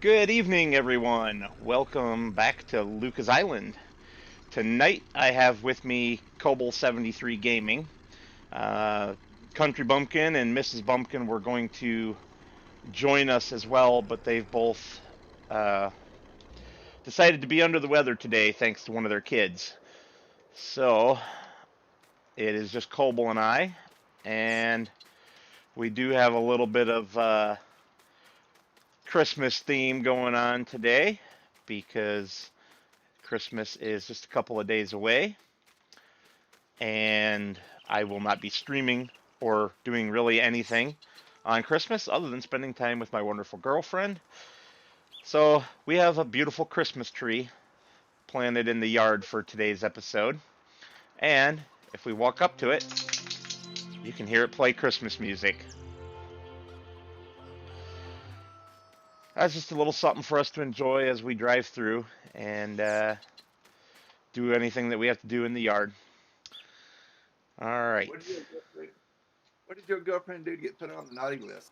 Good evening, everyone. Welcome back to Lukah's Island. Tonight, I have with me Cobble73 Gaming. Uh, Country Bumpkin and Mrs. Bumpkin were going to join us as well, but they've both uh, decided to be under the weather today thanks to one of their kids. So, it is just Cobble and I, and we do have a little bit of Christmas theme going on today because Christmas is just a couple of days away, and I will not be streaming or doing really anything on Christmas other than spending time with my wonderful girlfriend. So we have a beautiful Christmas tree planted in the yard for today's episode, and if we walk up to it, you can hear it play Christmas music. That's just a little something for us to enjoy as we drive through and do anything that we have to do in the yard. All right. What did your girlfriend do to get put on the naughty list?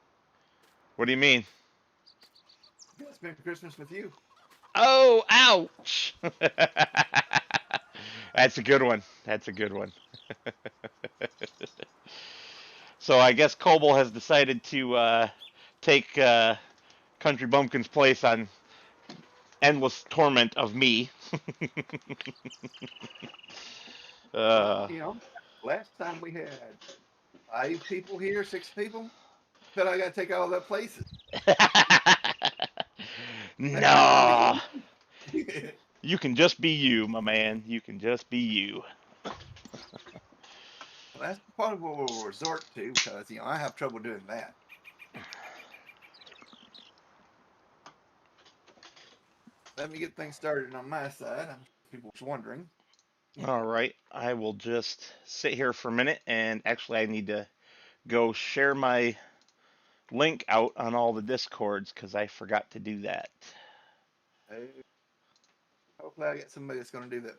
What do you mean? Yeah, spend Christmas with you. Oh, ouch! That's a good one. That's a good one. So I guess Coble has decided to take Country Bumpkin's place on endless torment of me. Well, uh, last time we had 5 people here, 6 people. But I got to take all the places. Next time I'll no, be. you can just be you, my man. You can just be you. Well, that's part of what we'll resort to because I have trouble doing that. Let me get things started on my side. People's wondering. All right, I will just sit here for a minute, and actually, I need to go share my link out on all the discords because I forgot to do that. Hopefully, I get somebody that's going to do that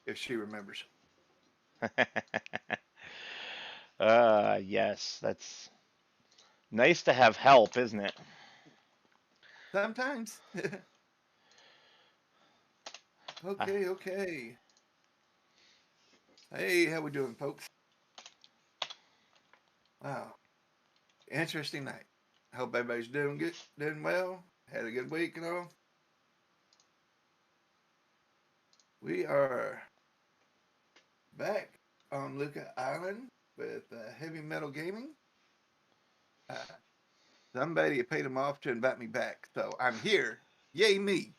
if she remembers. Yes, that's nice to have help, isn't it? Sometimes. Okay. Hey, how we doing, folks? Wow, interesting night. Hope everybody's doing good, doing well. Had a good week and all. We are back on Lukah Island with Heavy Metal Gaming. Uh, Somebody paid them off to invite me back, so I'm here. Yay me!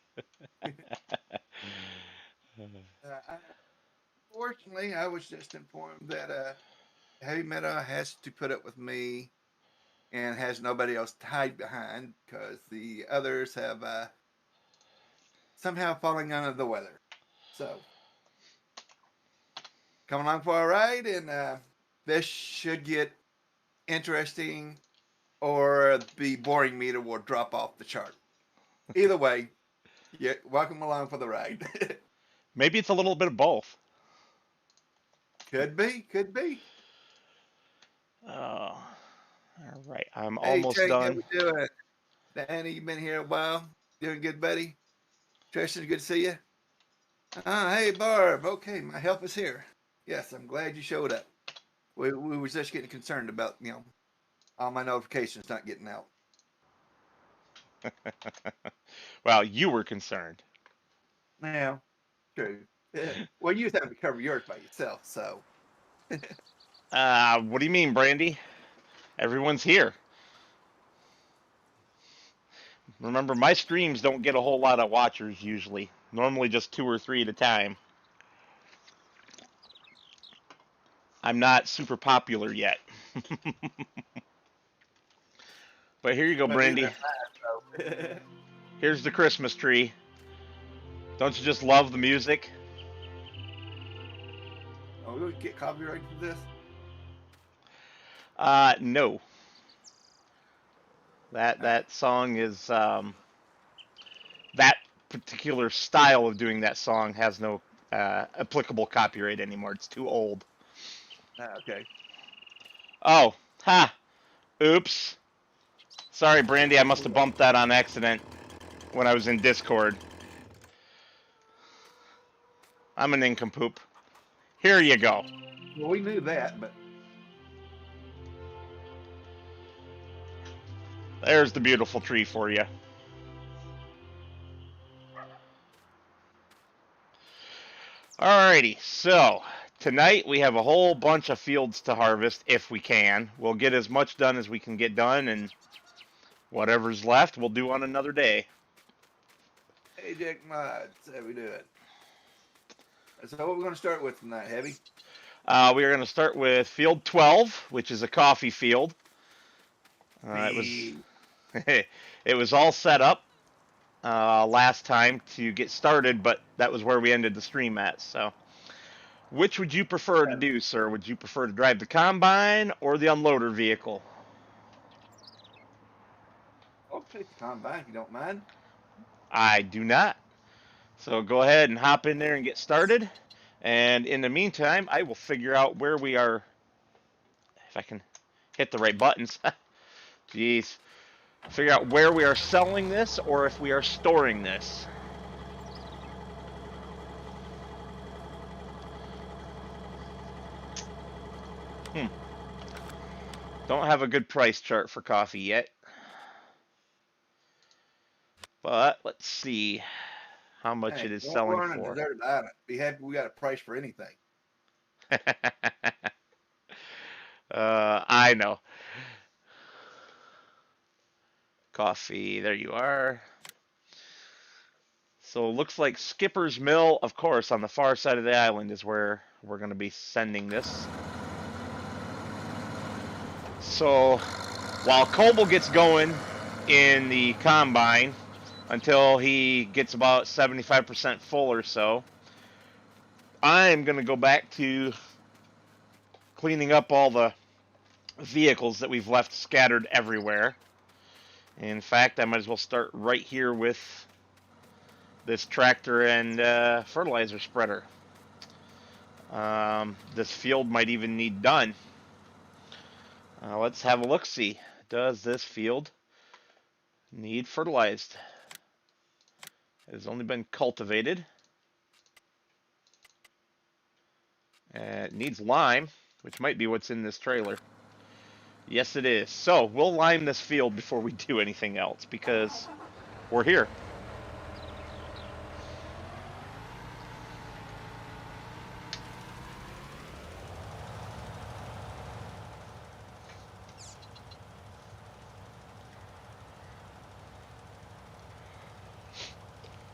Fortunately, I was just informed that Heavy Metal has to put up with me and has nobody else to hide behind because the others have somehow fallen under the weather. So, come along for a ride, and this should get interesting or the boring meter will drop off the chart. Either way, yeah, welcome along for the ride. Maybe it's a little bit of both. Could be. Oh, all right. I'm Hey, almost Tank, how done. we doing? Danny, you been here a while? Doing good, buddy? Tristan, good to see you. Hey, Barb. Okay, my help is here. Yes, I'm glad you showed up. We were just getting concerned about, all my notifications not getting out. Well, you were concerned. Now, true. Well, you was having to cover yours by yourself, so. What do you mean, Brandy? Everyone's here. Remember, my streams don't get a whole lot of watchers usually. Normally just two or three at a time. I'm not super popular yet. But here you go, But neither Brandy. am I, so. Here's the Christmas tree. Don't you just love the music? Oh, we get copyrighted for this? No. That song is that particular style of doing that song has no applicable copyright anymore. It's too old. Okay. Oh, ha! Oops. Sorry, Brandy, I must have bumped that on accident when I was in Discord. I'm an nincompoop. Here you go. Well, we knew that, but There's the beautiful tree for you. Alrighty, so tonight we have a whole bunch of fields to harvest if we can. We'll get as much done as we can get done, and whatever's left we'll do on another day. hey, Jack Mods, how we doing? So what we're going to start with tonight, Heavy? We are going to start with field 12, which is a coffee field. It was all set up last time to get started, but that was where we ended the stream at. So, which would you prefer to do, sir? Would you prefer to drive the combine or the unloader vehicle? I'll take the combine if you don't mind. I do not. So go ahead and hop in there and get started. And in the meantime, I will figure out where we are. If I can hit the right buttons. Jeez. Figure out where we are selling this or if we are storing this. Don't have a good price chart for coffee yet. But let's see how much it is selling for. Be happy we got a price for anything. I know. Coffee, there you are. So it looks like Skipper's Mill, of course, on the far side of the island is where we're going to be sending this. So while Coble gets going in the combine until he gets about 75% full or so, I'm going to go back to cleaning up all the vehicles that we've left scattered everywhere. In fact, I might as well start right here with this tractor and fertilizer spreader. This field might even need done. Let's have a look-see. Does this field need fertilized? It has only been cultivated. It needs lime, which might be what's in this trailer. Yes, it is. So we'll lime this field before we do anything else because we're here.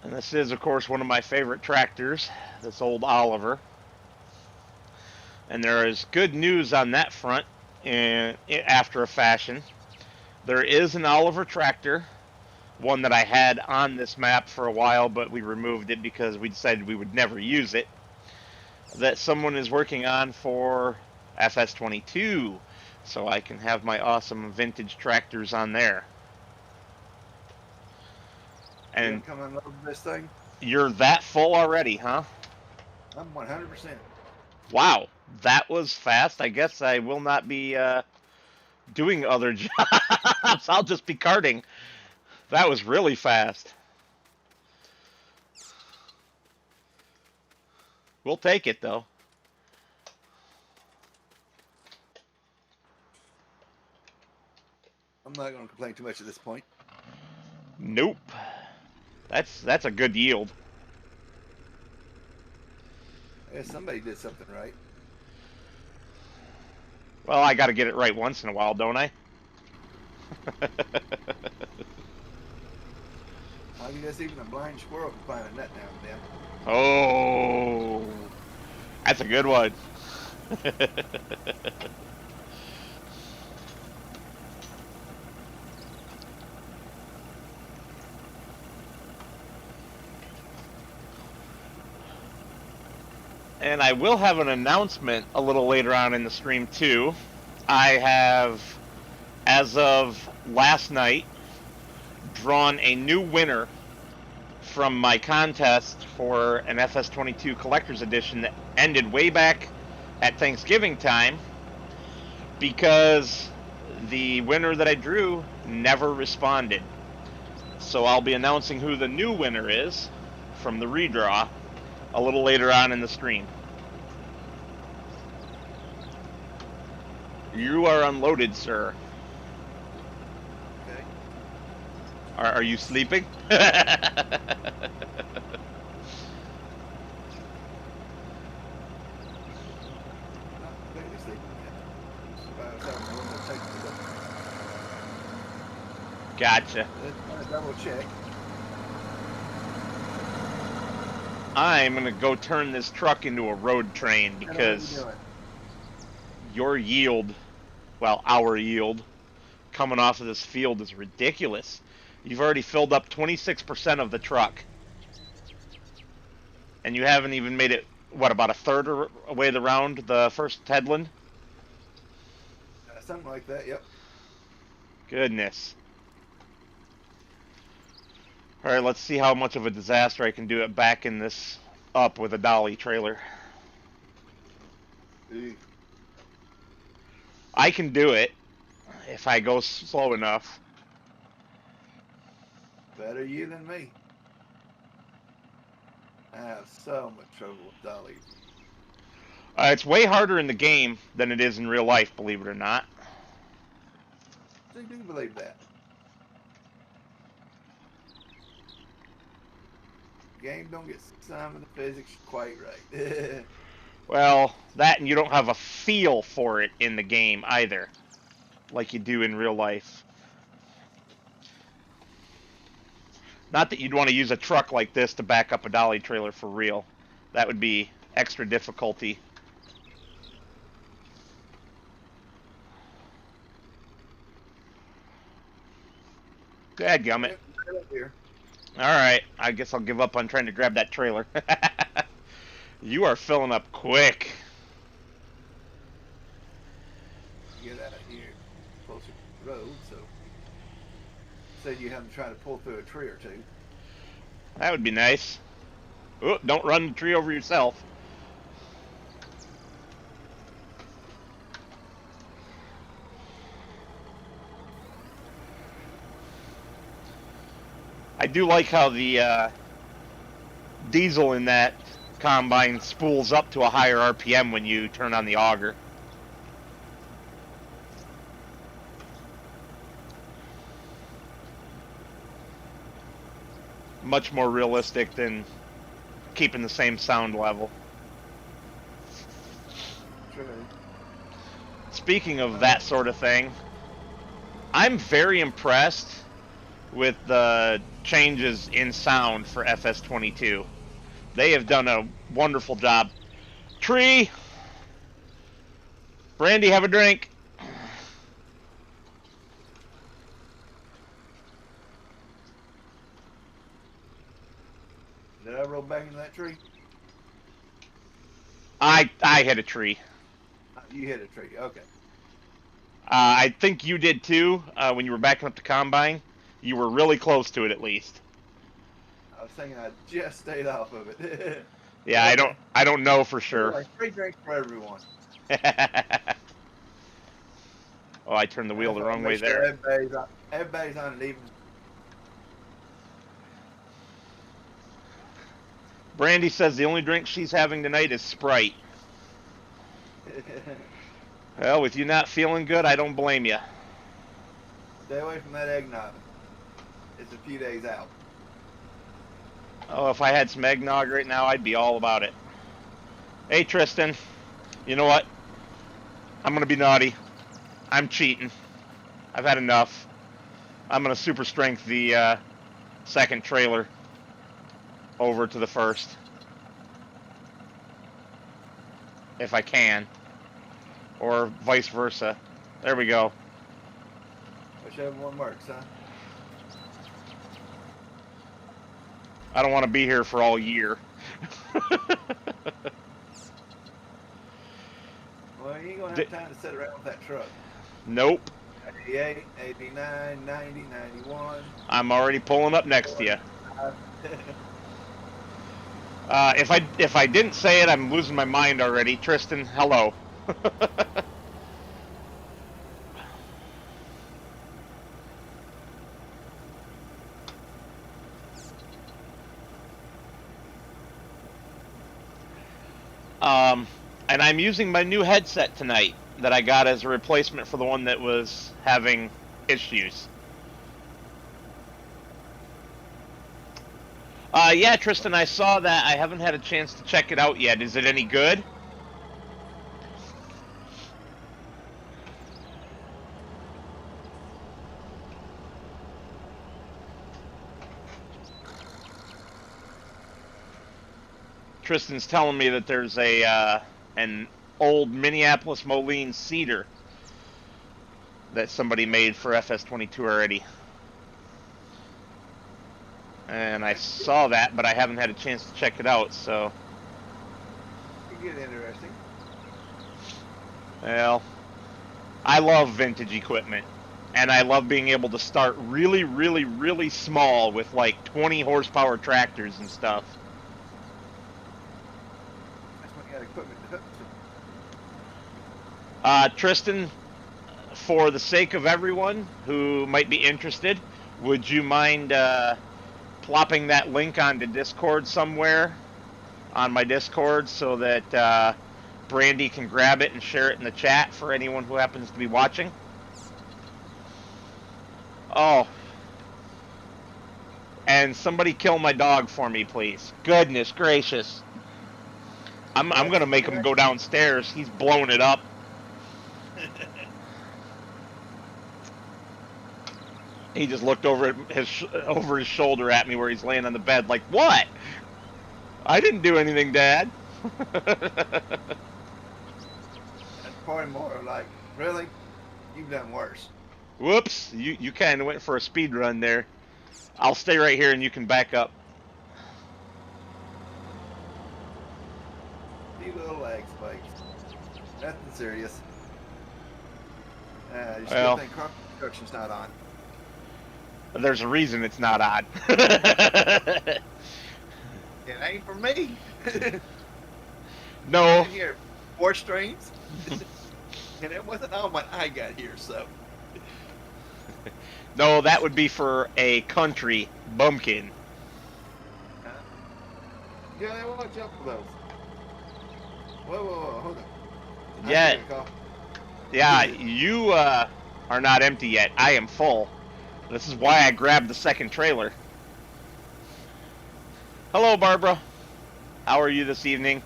And this is, of course, one of my favorite tractors, this old Oliver. And there is good news on that front after a fashion. There is an Oliver tractor, one that I had on this map for a while, but we removed it because we decided we would never use it, that someone is working on for FS22, so I can have my awesome vintage tractors on there. And come unload this thing? You're that full already, huh? I'm 100%. Wow, that was fast. I guess I will not be doing other jobs. I'll just be carting. That was really fast. We'll take it, though. I'm not going to complain too much at this point. Nope. That's a good yield. Yeah, somebody did something right. Well, I got to get it right once in a while, don't I? I guess even a blind squirrel can find a nut now and then. Oh, that's a good one. And I will have an announcement a little later on in the stream too. I have, as of last night, drawn a new winner from my contest for an FS22 Collector's Edition that ended way back at Thanksgiving time, because the winner that I drew never responded. So I'll be announcing who the new winner is from the redraw a little later on in the stream. You are unloaded, sir. Okay. Are you sleeping? Not completely sleeping yet. Just about having a little technical. Gotcha. Let's double check. I'm gonna go turn this truck into a road train because your yield, well, our yield, coming off of this field is ridiculous. You've already filled up 26% of the truck. And you haven't even made it, what, about a third away around the first headland? Something like that, yep. Goodness. Alright, let's see how much of a disaster I can do it backing this up with a dolly trailer. I can do it if I go slow enough. Better you than me. I have so much trouble with dollies. It's way harder in the game than it is in real life, believe it or not. I do believe that. Game don't get some of the physics quite right. Well, that and you don't have a feel for it in the game either, like you do in real life. Not that you'd want to use a truck like this to back up a dolly trailer for real. That would be extra difficulty. Dadgummit. Alright, I guess I'll give up on trying to grab that trailer. You are filling up quick. Get out here closer to the road, so say you have to try to pull through a tree or two. That would be nice. Oh, don't run the tree over yourself. I do like how the diesel in that combine spools up to a higher RPM when you turn on the auger. Much more realistic than keeping the same sound level. True. Speaking of that sort of thing, I'm very impressed with the changes in sound for FS22. They have done a wonderful job. Tree! Brandy, have a drink. Did I roll back into that tree? I hit a tree. You hit a tree, okay. I think you did too, when you were backing up the combine. You were really close to it at least. I was thinking I just stayed off of it. Yeah, okay. I don't know for sure. Like free drinks for everyone. Oh, I turned the wheel the wrong way there. Everybody's on it even. Brandy says the only drink she's having tonight is Sprite. Well, with you not feeling good, I don't blame you. Stay away from that eggnog. It's a few days out. Oh, if I had some eggnog right now, I'd be all about it. Hey, Tristan. You know what? I'm going to be naughty. I'm cheating. I've had enough. I'm going to super strength the second trailer over to the first. If I can. Or vice versa. There we go. Whichever one works, huh? I don't want to be here for all year. Well, you ain't going to have time to sit around with that truck. Nope. 88, 89, 90, 91. I'm already pulling up next to you. If I didn't say it, I'm losing my mind already. Tristan, hello. And I'm using my new headset tonight that I got as a replacement for the one that was having issues. Yeah, Tristan, I saw that. I haven't had a chance to check it out yet. Is it any good? Tristan's telling me that there's an old Minneapolis Moline cedar that somebody made for FS22 already. And I saw that, but I haven't had a chance to check it out, so... It could get interesting. Well, I love vintage equipment. And I love being able to start really, really, really small with like 20 horsepower tractors and stuff. That's when you got equipment to hook to. Tristan, for the sake of everyone who might be interested, would you mind plopping that link onto Discord somewhere on my Discord so that Brandy can grab it and share it in the chat for anyone who happens to be watching? Oh. And somebody kill my dog for me, please. Goodness gracious. I'm going to make him go downstairs. He's blowing it up. He just looked over his shoulder at me where he's laying on the bed like, what? I didn't do anything, Dad. That's probably more like, really? You've done worse. Whoops, you kind of went for a speed run there. I'll stay right here and you can back up. Few little leg spikes. Nothing serious. You still Well, think crop construction's not on? There's a reason it's not on. It ain't for me. No. Here, 4 streams. And it wasn't on when I got here, so. No, that would be for a country bumpkin. Yeah, watch out for those. Whoa, hold on. Yeah, you are not empty yet. I am full. This is why I grabbed the second trailer. Hello, Barbara. How are you this evening?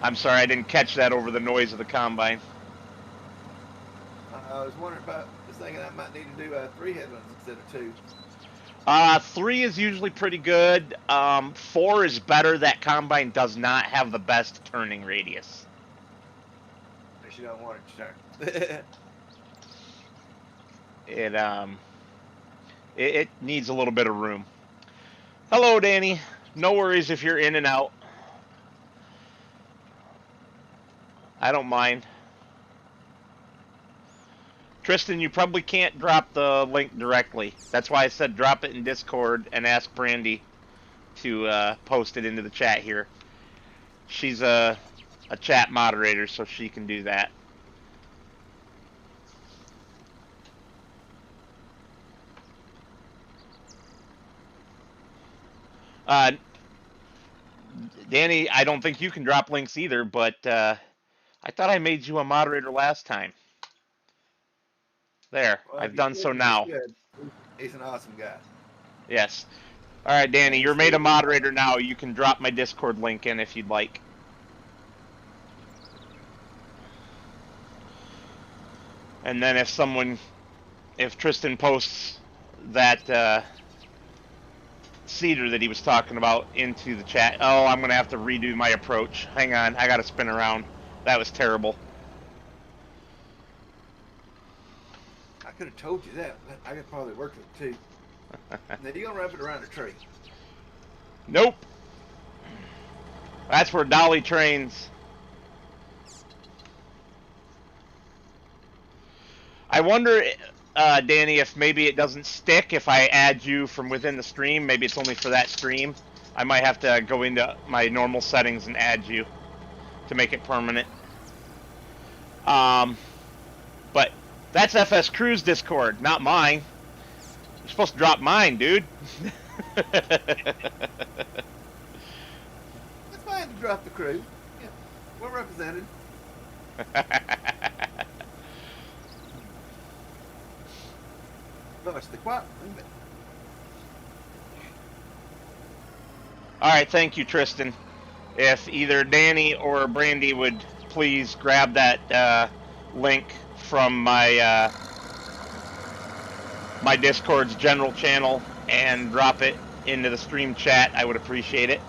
I'm sorry, I didn't catch that over the noise of the combine. I was wondering about, was thinking I might need to do 3 headlands instead of 2. 3 is usually pretty good. 4 is better. That combine does not have the best turning radius. Unless you don't want it to turn. It needs a little bit of room. Hello, Danny. No worries if you're in and out. I don't mind. Tristan, you probably can't drop the link directly. That's why I said drop it in Discord and ask Brandy to post it into the chat here. She's a chat moderator, so she can do that. Danny, I don't think you can drop links either, but I thought I made you a moderator last time. There, well, I've done so now. He's an awesome guy. Yes. All right, Danny, you're made a moderator now. You can drop my Discord link in if you'd like. And then if Tristan posts that cedar that he was talking about into the chat. Oh, I'm going to have to redo my approach. Hang on, I got to spin around. That was terrible. I could have told you that. I could probably work with it too. Now you gonna wrap it around a tree? Nope. That's where Dolly trains. I wonder, Danny, if maybe it doesn't stick if I add you from within the stream. Maybe it's only for that stream. I might have to go into my normal settings and add you. to make it permanent. But that's FS Crew's Discord, not mine. You're supposed to drop mine, dude. It's fine to drop the crew. Yeah, we're represented. Gosh, the quiet. All right, thank you, Tristan. If either Danny or Brandy would please grab that link from my my Discord's general channel and drop it into the stream chat, I would appreciate it.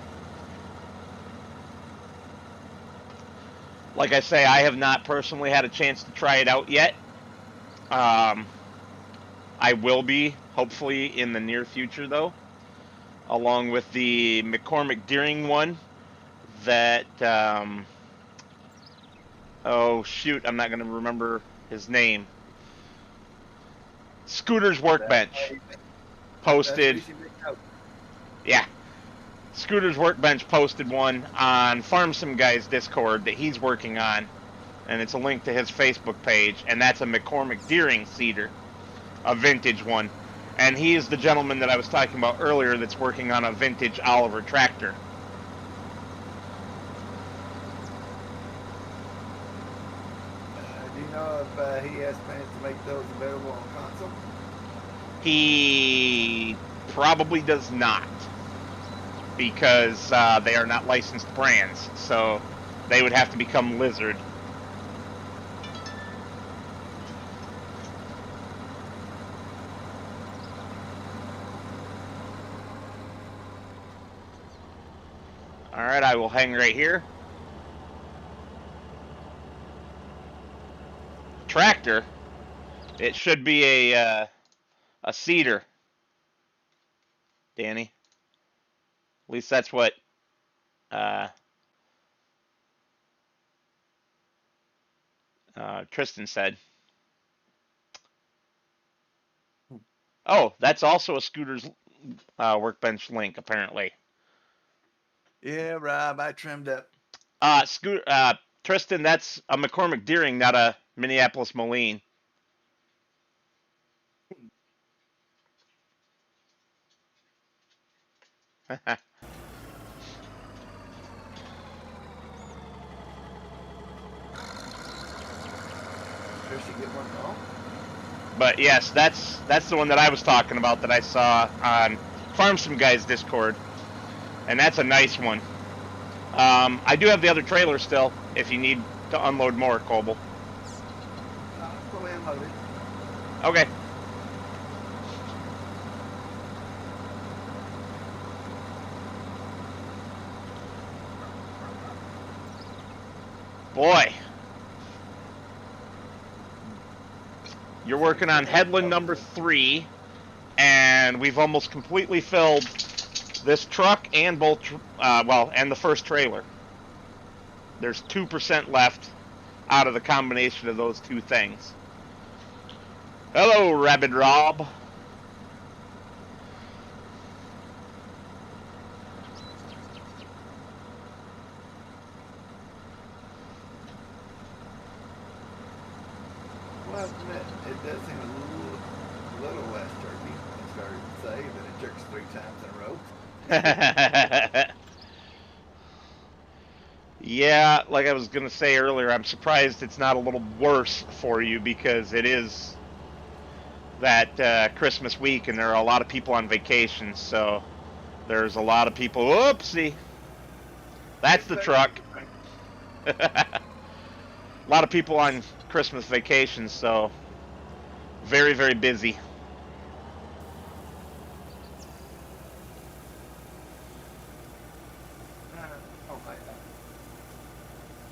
Like I say, I have not personally had a chance to try it out yet. I will be, hopefully, in the near future, though, along with the McCormick Deering one that, oh, shoot, I'm not going to remember his name. Scooter's Workbench posted, yeah, Scooter's Workbench posted one on Farm Sim Guy's Discord that he's working on, and it's a link to his Facebook page, and that's a McCormick Deering seeder, a vintage one, and he is the gentleman that I was talking about earlier that's working on a vintage Oliver tractor. Do you know if he has plans to make those available on console? He probably does not, because they are not licensed brands, so they would have to become Lizard. Alright, I will hang right here. Tractor. It should be a seeder. Danny. At least that's what Tristan said. Oh, that's also a Scooter's Workbench link, apparently. Yeah, Rob, I trimmed up. Tristan, that's a McCormick Deering, not a Minneapolis Moline. But yes, that's the one that I was talking about that I saw on Farm Sim Guy's Discord, and that's a nice one. I do have the other trailer still, if you need to unload more, Coble. Fully unloaded. Okay. Boy. You're working on headland number 3, and we've almost completely filled this truck and both, and the first trailer. There's 2% left out of the combination of those two things. Hello, Rabid Rob. Well, it does seem a little less jerky, I started to say, that it jerks 3 times in a row. Yeah, like I was going to say earlier, I'm surprised it's not a little worse for you, because it is that Christmas week and there are a lot of people on vacation, so there's a lot of people. Whoopsie. That's the truck. A lot of people on Christmas vacation, so very, very busy.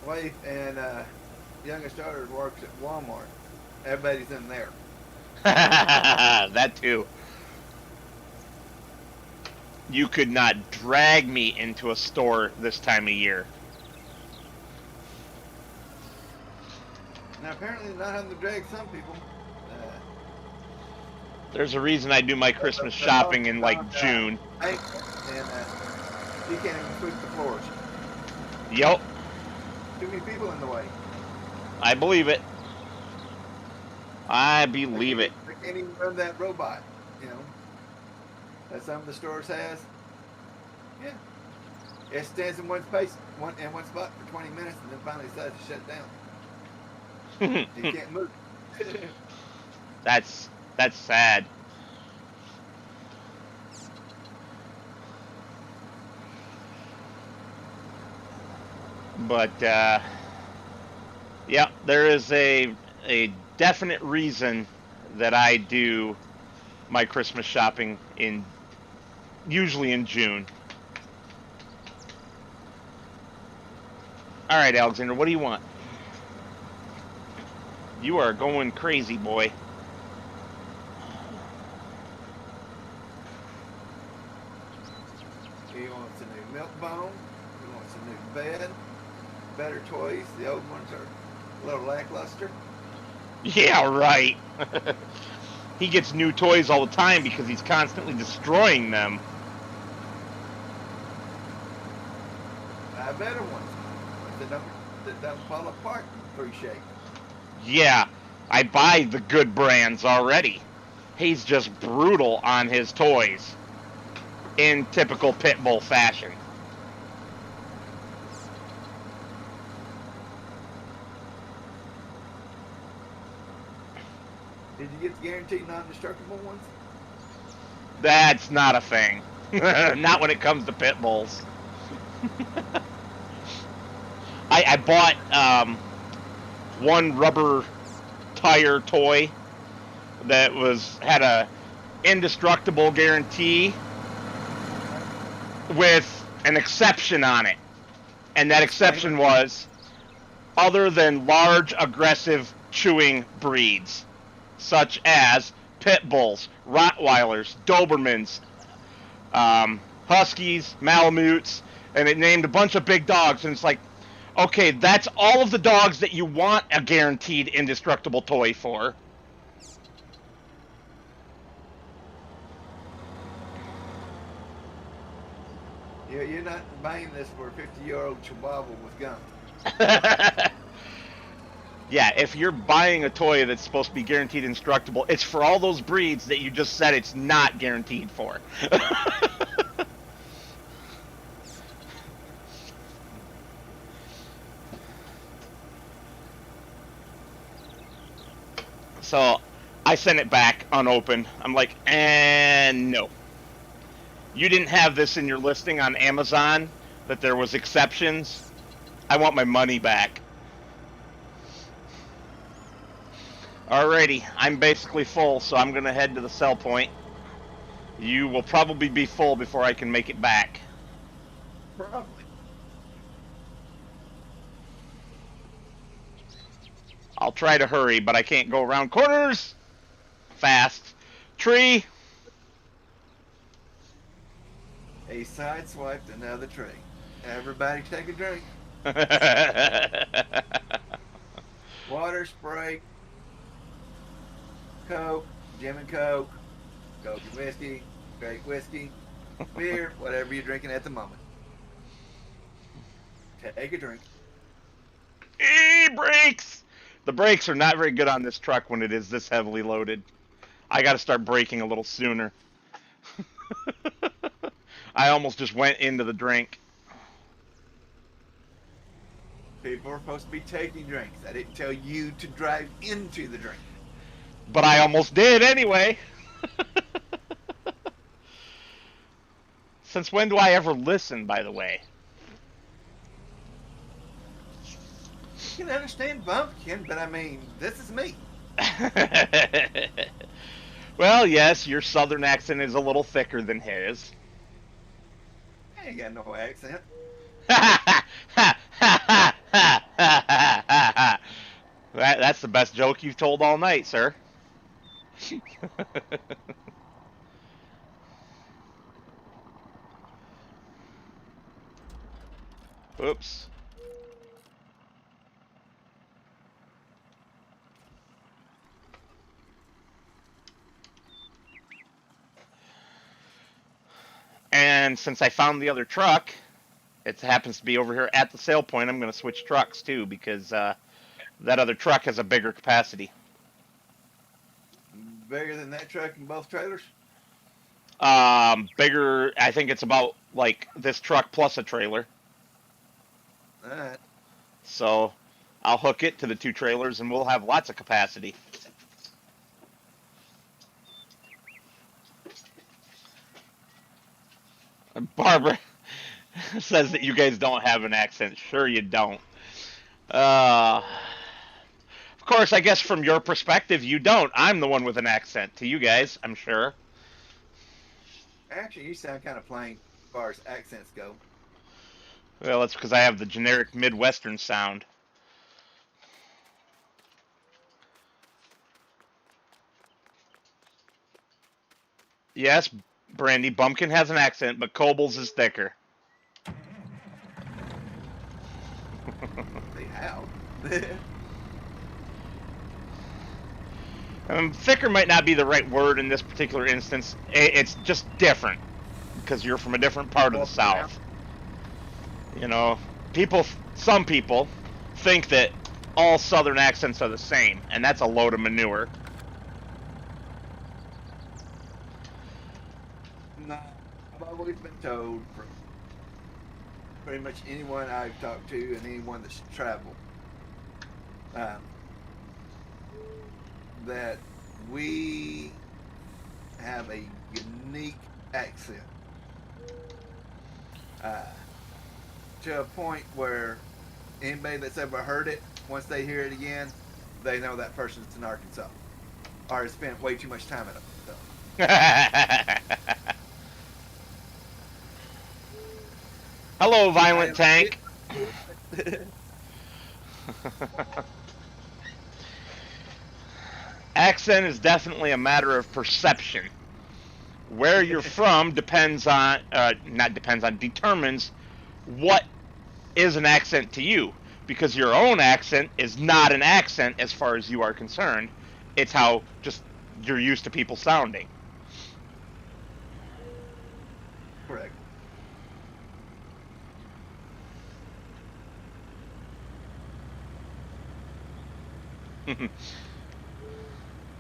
Wife and youngest daughter works at Walmart. Everybody's in there. That too. You could not drag me into a store this time of year. Now, apparently not having to drag some people. There's a reason I do my Christmas shopping in, like, June. And you can't even sweep the floors. Yep. Too many people in the way. I believe it. I believe it. They can't even run that robot, you know, that some of the stores has. Yeah. It stands in one space, in one spot for 20 minutes, and then finally decides to shut down. You can't move. That's sad. But yeah, there is a definite reason that I do my Christmas shopping usually in June. All right, Alexander, what do you want? You are going crazy, boy. He wants a new milk bone. He wants a new bed. Better toys. The old ones are a little lackluster. Yeah, right. He gets new toys all the time because he's constantly destroying them. Buy better ones. That don't fall apart in three shapes. Yeah, I buy the good brands already. He's just brutal on his toys in typical Pitbull fashion. Did you get the guaranteed non-destructible ones? That's not a thing. Not when it comes to pit bulls. I bought one rubber tire toy that had a indestructible guarantee with an exception on it. And that exception was other than large aggressive chewing breeds, such as pit bulls, Rottweilers, Dobermans, Huskies, Malamutes, and it named a bunch of big dogs. And it's like, okay, that's all of the dogs that you want a guaranteed indestructible toy for. Yeah, you're not buying this for a 50-year-old Chihuahua with gum. Yeah, if you're buying a toy that's supposed to be guaranteed indestructible, it's for all those breeds that you just said it's not guaranteed for. So I sent it back unopened. I'm like, and no. You didn't have this in your listing on Amazon, that there was exceptions. I want my money back. Alrighty, I'm basically full, so I'm going to head to the sell point. You will probably be full before I can make it back. Probably. I'll try to hurry, but I can't go around corners fast. Tree. He sideswiped another tree. Everybody take a drink. Water, Sprite, Coke, Jim and Coke, Coke and whiskey, straight whiskey, beer, whatever you're drinking at the moment. Take a drink. Brakes! The brakes are not very good on this truck when it is this heavily loaded. I got to start braking a little sooner. I almost just went into the drink. People are supposed to be taking drinks. I didn't tell you to drive into the drink. But I almost did anyway. Since when do I ever listen, by the way? You can understand Bumpkin, but I mean, this is me. Well, yes, your southern accent is a little thicker than his. I ain't got no accent. That's the best joke you've told all night, sir. Oops. And since I found the other truck, It happens to be over here at the sale point. I'm going to switch trucks too because that other truck has a bigger capacity. Bigger than that truck in both trailers? Bigger. I think it's about like this truck plus a trailer. All right. So I'll hook it to the 2 trailers and we'll have lots of capacity. Barbara says that you guys don't have an accent. Sure you don't. Of course, I guess from your perspective, you don't. I'm the one with an accent to you guys, I'm sure. Actually, you sound kind of plain as far as accents go. Well, that's because I have the generic Midwestern sound. Yes, Brandy, Bumpkin has an accent, but Cobal's is thicker. See how? Thicker might not be the right word in this particular instance. It's just different because you're from a different part of the South. You know, some people think that all Southern accents are the same, and that's a load of manure. No, I've always been told from pretty much anyone I've talked to and anyone that's traveled that we have a unique accent to a point where anybody that's ever heard it, once they hear it again, they know that person's in Arkansas or has spent way too much time in it. So. Hello, Violent Tank. Accent is definitely a matter of perception. Where you're from determines what is an accent to you. Because your own accent is not an accent as far as you are concerned. It's how just you're used to people sounding. Correct.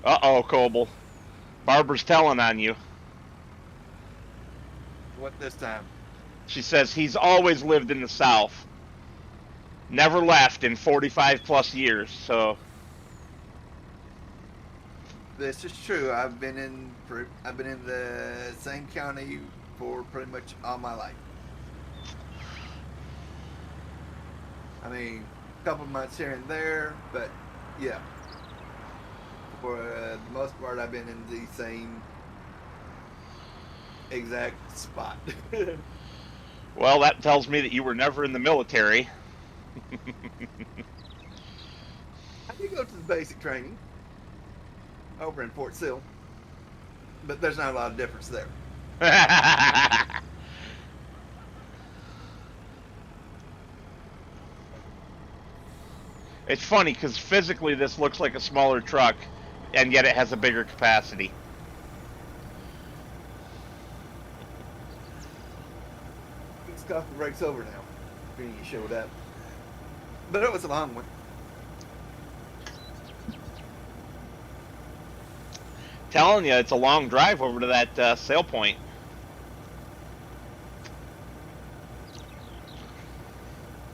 Uh-oh, Coble. Barbara's telling on you. What this time? She says he's always lived in the South. Never left in 45 plus years, so... This is true. I've been in the same county for pretty much all my life. I mean, a couple months here and there, but yeah. For the most part, I've been in the same exact spot. Well, that tells me that you were never in the military. I did go to the basic training over in Fort Sill, but there's not a lot of difference there. It's funny because physically this looks like a smaller truck, and yet it has a bigger capacity. It's off the brakes over now. You showed up, but it was a long one. Telling you, it's a long drive over to that sale point.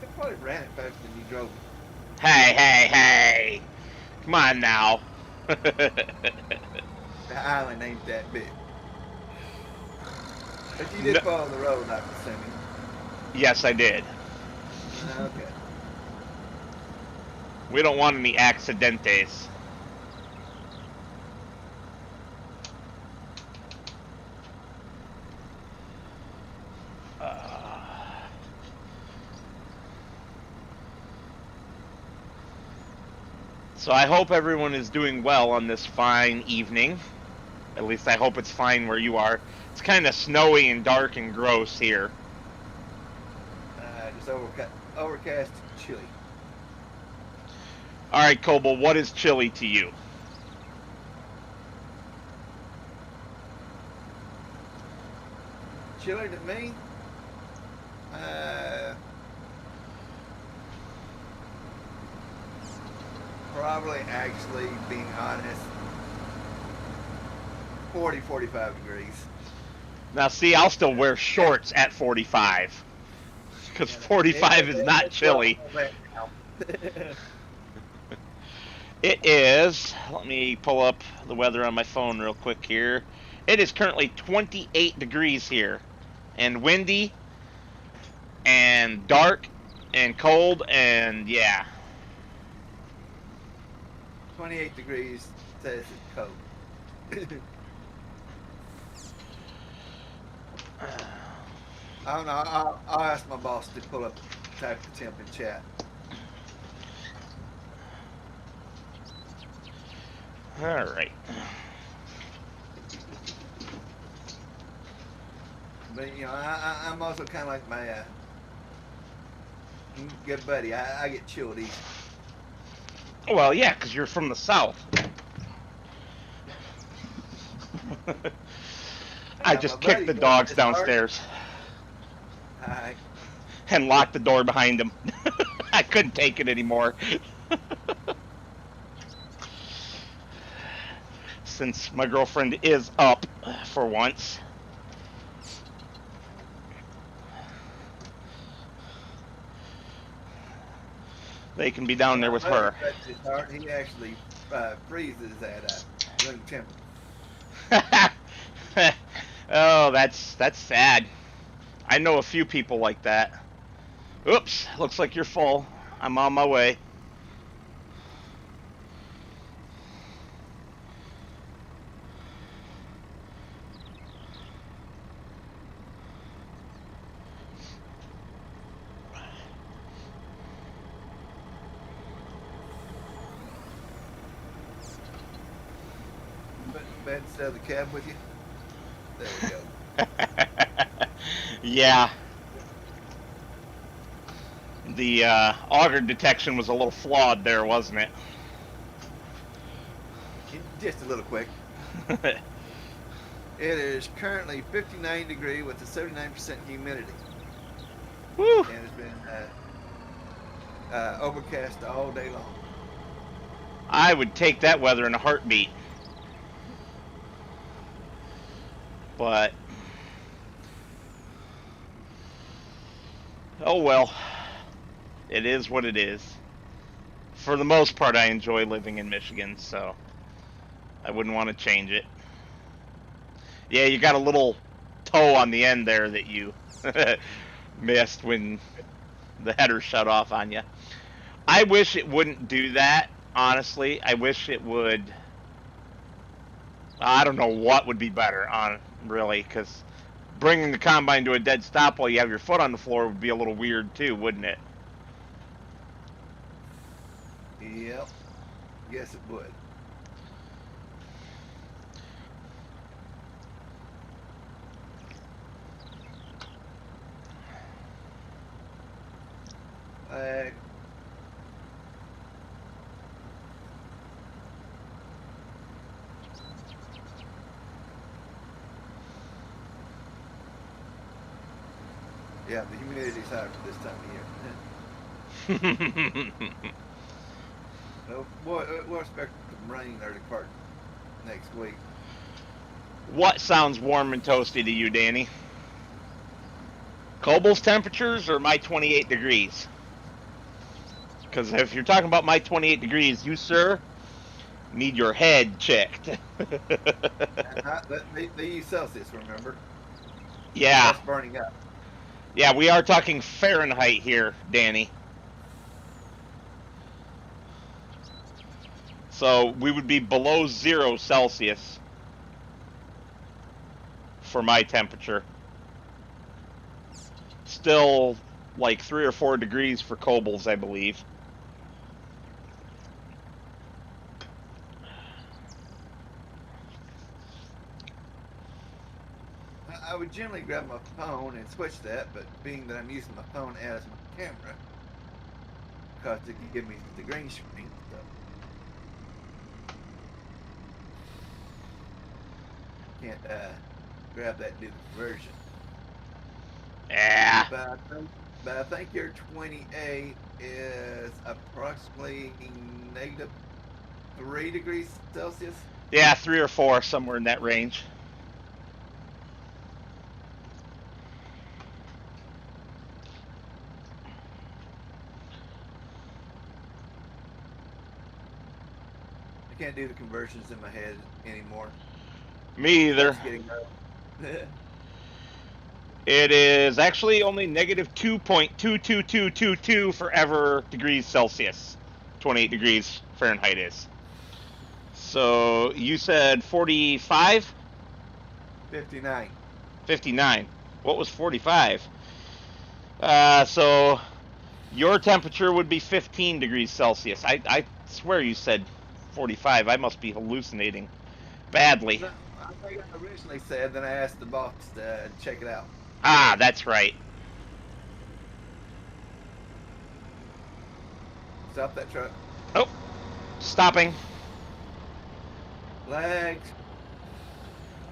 I probably ran it faster than you drove it. Hey! Come on now. The island ain't that big. But you did follow the road, I'm assuming. Yes, I did. Okay. We don't want any accidentes. So I hope everyone is doing well on this fine evening. At least I hope it's fine where you are. It's kind of snowy and dark and gross here. Just overcast, chilly. All right, Coble, what is chilly to you? Chilly to me? Probably, actually, being honest, 40, 45 degrees. Now, see, I'll still wear shorts at 45 because You know, 45 is not it's well chilly. below that now. It is. Let me pull up the weather on my phone real quick here. It is currently 28 degrees here, and windy, and dark, and cold, and yeah. 28 degrees says it's cold. I don't know. I'll ask my boss to pull up type the temp in chat. All right. But you know, I'm also kind of like my good buddy. I get chilled easy. Well, yeah, because you're from the south. I My just kicked buddy the told me dogs this hard. downstairs I and locked the door behind them. I couldn't take it anymore. Since my girlfriend is up for once. They can be down when there my with buddy her. touches his heart, he actually freezes at room temperature. Oh, that's sad. I know a few people like that. Oops, looks like you're full. I'm on my way. Put the bed instead of the cab with you. There we go. Yeah, the auger detection was a little flawed there, wasn't it? Just a little quick. It is currently 59 degree with a 79% humidity, Woo! and it's been overcast all day long. I would take that weather in a heartbeat. But oh well, it is what it is. For the most part, I enjoy living in Michigan, so I wouldn't want to change it. Yeah, you got a little toe on the end there that you missed when the header shut off on you. I wish it wouldn't do that, honestly. I wish it would. I don't know what would be better, really, because bringing the combine to a dead stop while you have your foot on the floor would be a little weird too, wouldn't it? Yep. Yes, it would. Uh, yeah, the humidity's high for this time of year. So, we'll expect some rain there to part next week. What sounds warm and toasty to you, Danny? Coble's temperatures or my 28 degrees? Because if you're talking about my 28 degrees, you, sir, need your head checked. They use Celsius, remember? Yeah. That's burning up. Yeah, we are talking Fahrenheit here, Danny. So we would be below 0 Celsius for my temperature. Still like 3 or 4 degrees for Coble's, I believe. I would generally grab my phone and switch that, but being that I'm using my phone as my camera, because it can give me the green screen, so can't grab that and do the conversion. Yeah. But I think your 28 is approximately negative 3 degrees Celsius. Yeah, 3 or 4, somewhere in that range. I can't do the conversions in my head anymore. Me either. That's getting old. It is actually only negative 2.22222 forever degrees Celsius. 28 degrees Fahrenheit is. So you said 45? 59. 59. What was 45? So your temperature would be 15 degrees Celsius. I swear you said 45. I must be hallucinating badly. No, I think I originally said, then I asked the boss to check it out. Ah, that's right. Stop that truck. Oh, stopping. Lags.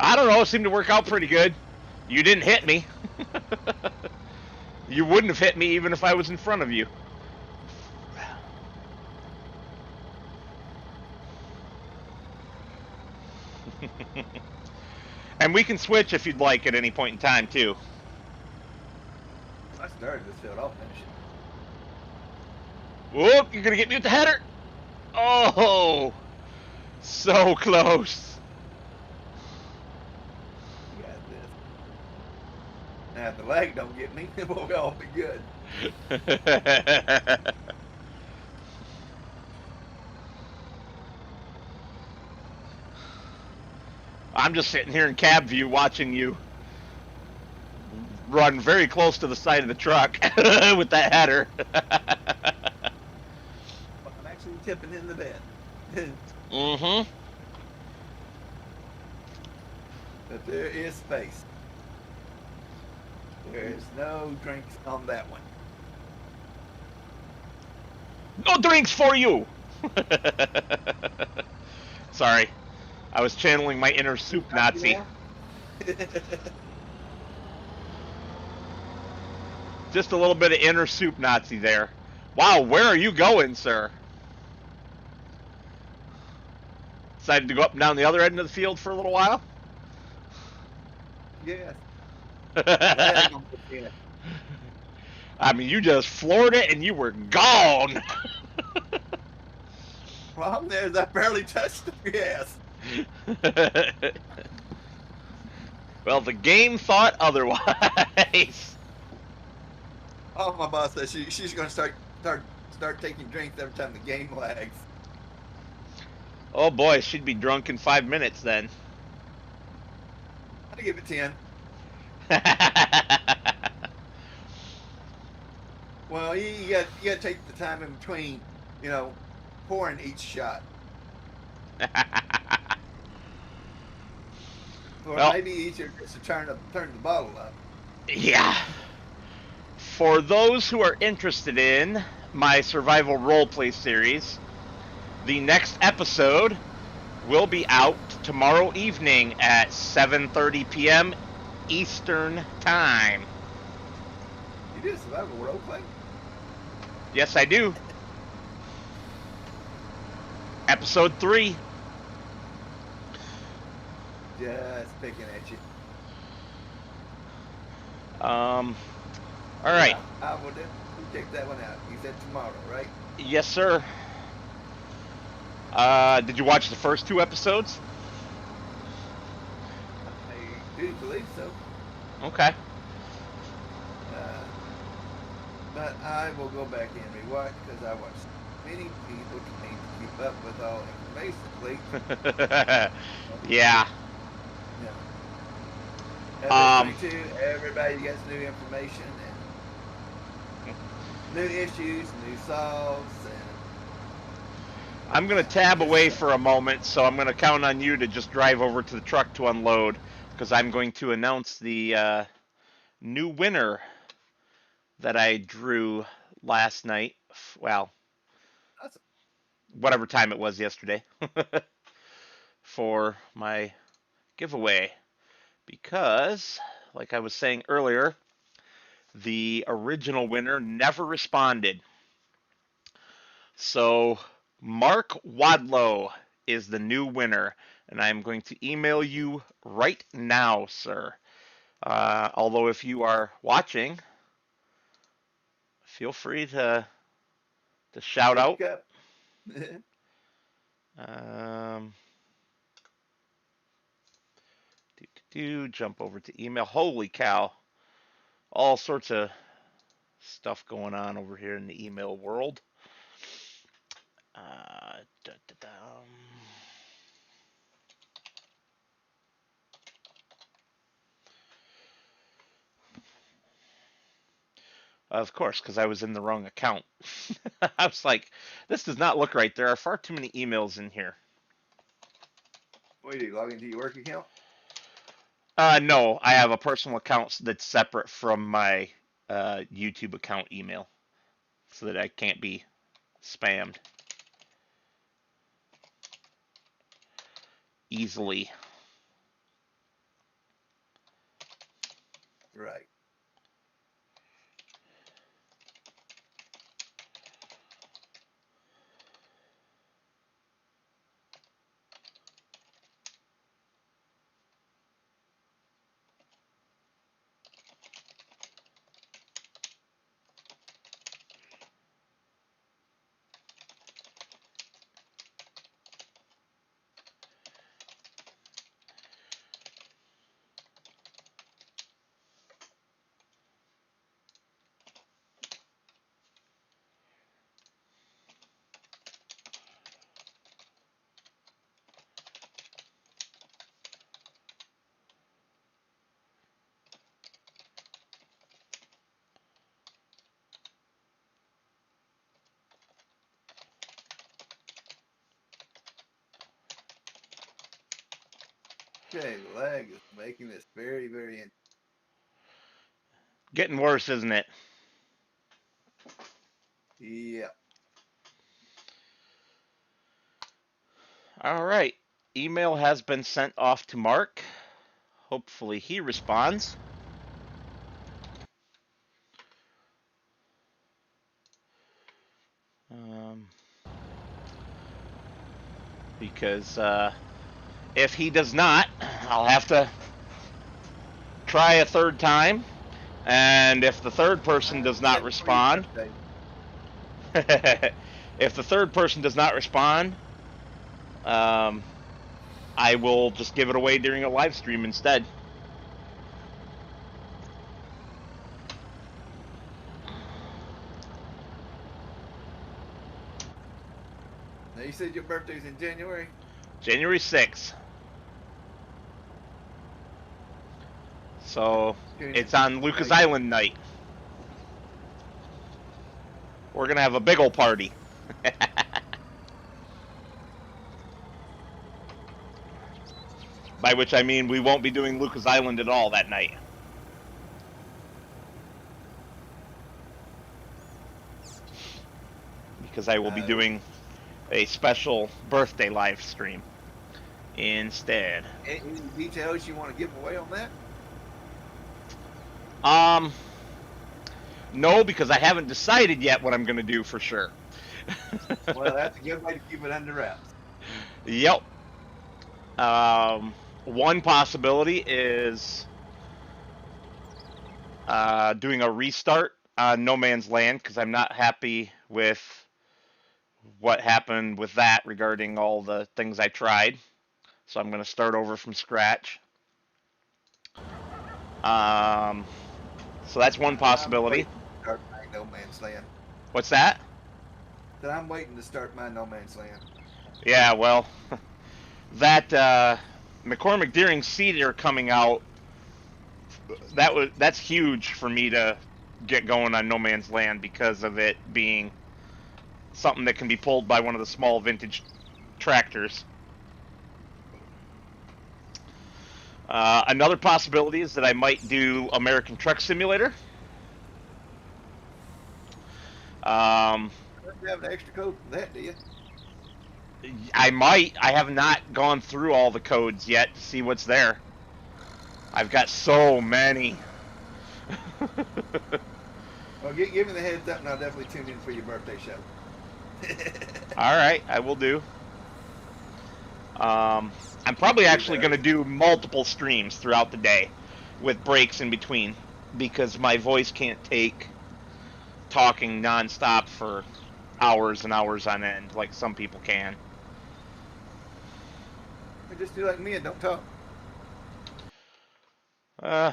I don't know. It seemed to work out pretty good. You didn't hit me. You wouldn't have hit me even if I was in front of you. And we can switch if you'd like at any point in time, too. I started this field. I'll finish it. Whoop, you're going to get me with the header. Oh, so close. You got this. Now, if the lag don't get me, we'll all be good. I'm just sitting here in cab view watching you run very close to the side of the truck with that header. I'm actually tipping in the bed. Mm-hmm. But there is space. There is no drinks on that one. No drinks for you. Sorry, I was channeling my inner soup Nazi. Just a little bit of inner soup Nazi there. Wow, where are you going, sir? Decided to go up and down the other end of the field for a little while? Yes. I mean, you just floored it and you were gone. Problem there is I barely touched the gas. Well, the game thought otherwise. Oh, my boss says she's going to start taking drinks every time the game lags. Oh boy, she'd be drunk in 5 minutes then. I'll give it 10. Well, you got to take the time in between, you know, pouring each shot. Or Well, maybe easier just to turn the bottle up. yeah. For those who are interested in my survival roleplay series, the next episode will be out tomorrow evening at 7:30 p.m. Eastern Time. You do survival role play? Yes, I do. Episode 3. Just picking at you. All right. Yeah, I will definitely check that one out. You said tomorrow, right? Yes, sir. Did you watch the first 2 episodes? I do believe so. Okay. But I will go back and rewatch because I watched many people to keep up with all basically. Yeah. Yeah. Episode 22, everybody gets new information and new issues, new solves, and I'm going to tab away for a moment, so I'm going to count on you to just drive over to the truck to unload, because I'm going to announce the new winner that I drew last night. Well, awesome. whatever time it was yesterday for my giveaway. Because, like I was saying earlier, The original winner never responded. So Mark Wadlow is the new winner, and I'm going to email you right now, sir. Although if you are watching, feel free to shout out. Speak up. Um, jump over to email. Holy cow! All sorts of stuff going on over here in the email world. Da, da, da. Of course, because I was in the wrong account. I was like, this does not look right. There are far too many emails in here. What do you log into your work account? No, I have a personal account that's separate from my YouTube account email so that I can't be spammed easily. Right. Okay, the lag is making this very, very interesting. Getting worse, isn't it? Yeah. All right. Email has been sent off to Mark. Hopefully he responds. Because if he does not, I'll have to try a third time. And if the third person does not respond, if the third person does not respond, I will just give it away during a live stream instead. Now you said your birthday's in January? January 6th. So it's on Lukah's Island night. We're going to have a big ol' party. By which I mean we won't be doing Lukah's Island at all that night. Because I will be doing a special birthday live stream instead. Any details you want to give away on that? No, because I haven't decided yet what I'm going to do for sure. Well, that's a good way to keep it under wraps. Yep. One possibility is doing a restart on No Man's Land because I'm not happy with what happened with that regarding all the things I tried. So I'm going to start over from scratch. So that's one possibility. Start my No Man's Land. What's that? That I'm waiting to start my No Man's Land. Yeah, well, that McCormick Deering Cedar coming out, that's huge for me to get going on No Man's Land because of it being something that can be pulled by one of the small vintage tractors. Another possibility is that I might do American Truck Simulator. You have an extra code for that, do you? I might. I have not gone through all the codes yet to see what's there. I've got so many. Well, give me the heads up, and I'll definitely tune in for your birthday show. All right, I will do. I'm probably Do actually going to that. do multiple streams throughout the day with breaks in between because my voice can't take talking nonstop for hours and hours on end like some people can. Just do like me and don't talk. Uh,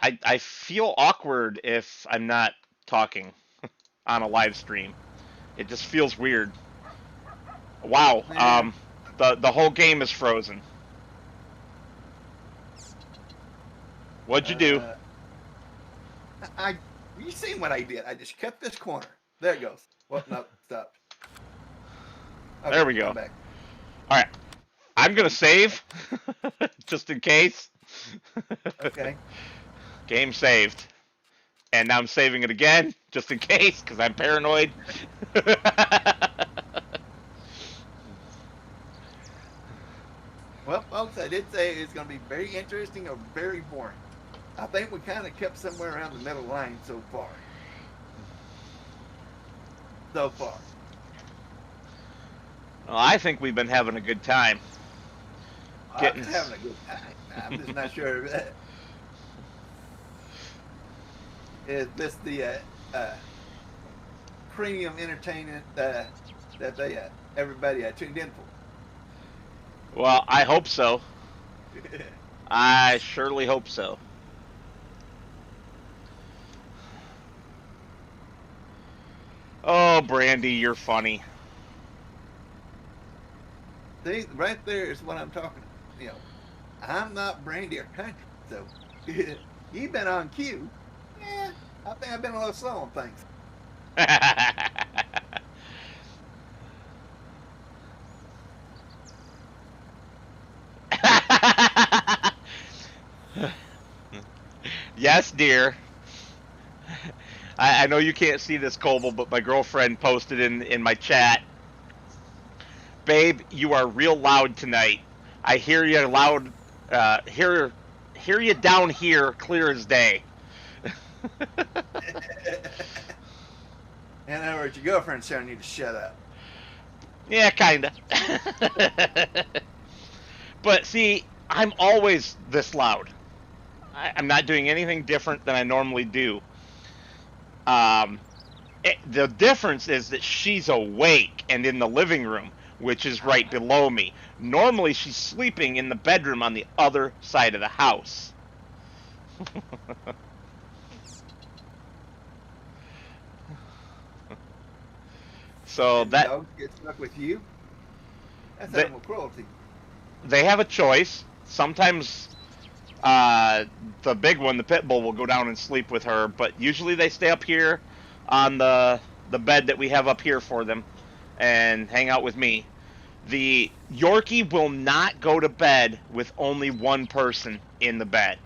I feel awkward if I'm not talking on a live stream. It just feels weird. Wow. Yeah. The whole game is frozen. What'd you do? Uh, I you seen what I did? I just cut this corner. There it goes. Well, no, stop. There Okay, we go. I'm back. All right. I'm gonna save just in case. Okay. Game saved. And now I'm saving it again just in case because I'm paranoid. Well, folks, I did say it's going to be very interesting or very boring. I think we kind of kept somewhere around the middle line so far. So far. Well, I think we've been having a good time. I'm just having a good time. I'm just not sure. Is this the premium entertainment that they everybody tuned in for? Well, I hope so. I surely hope so. Oh, Brandy, you're funny. See, right there is what I'm talking about. You know, I'm not Brandy or Country, so you've been on cue. Yeah, I think I've been a little slow on things. Yes, dear. I know you can't see this, Coble, but my girlfriend posted in my chat. Babe, you are real loud tonight. I hear you loud. Hear you down here, clear as day. In other words, your girlfriend's telling you to shut up. Yeah, kinda. But see, I'm always this loud. I'm not doing anything different than I normally do. The difference is that she's awake and in the living room, which is right below me. Normally, she's sleeping in the bedroom on the other side of the house. So And the that dog gets stuck with you. That's they, animal cruelty. they have a choice. Sometimes the big one, the pit bull, will go down and sleep with her, but usually they stay up here on the bed that we have up here for them and hang out with me. The Yorkie will not go to bed with only one person in the bed.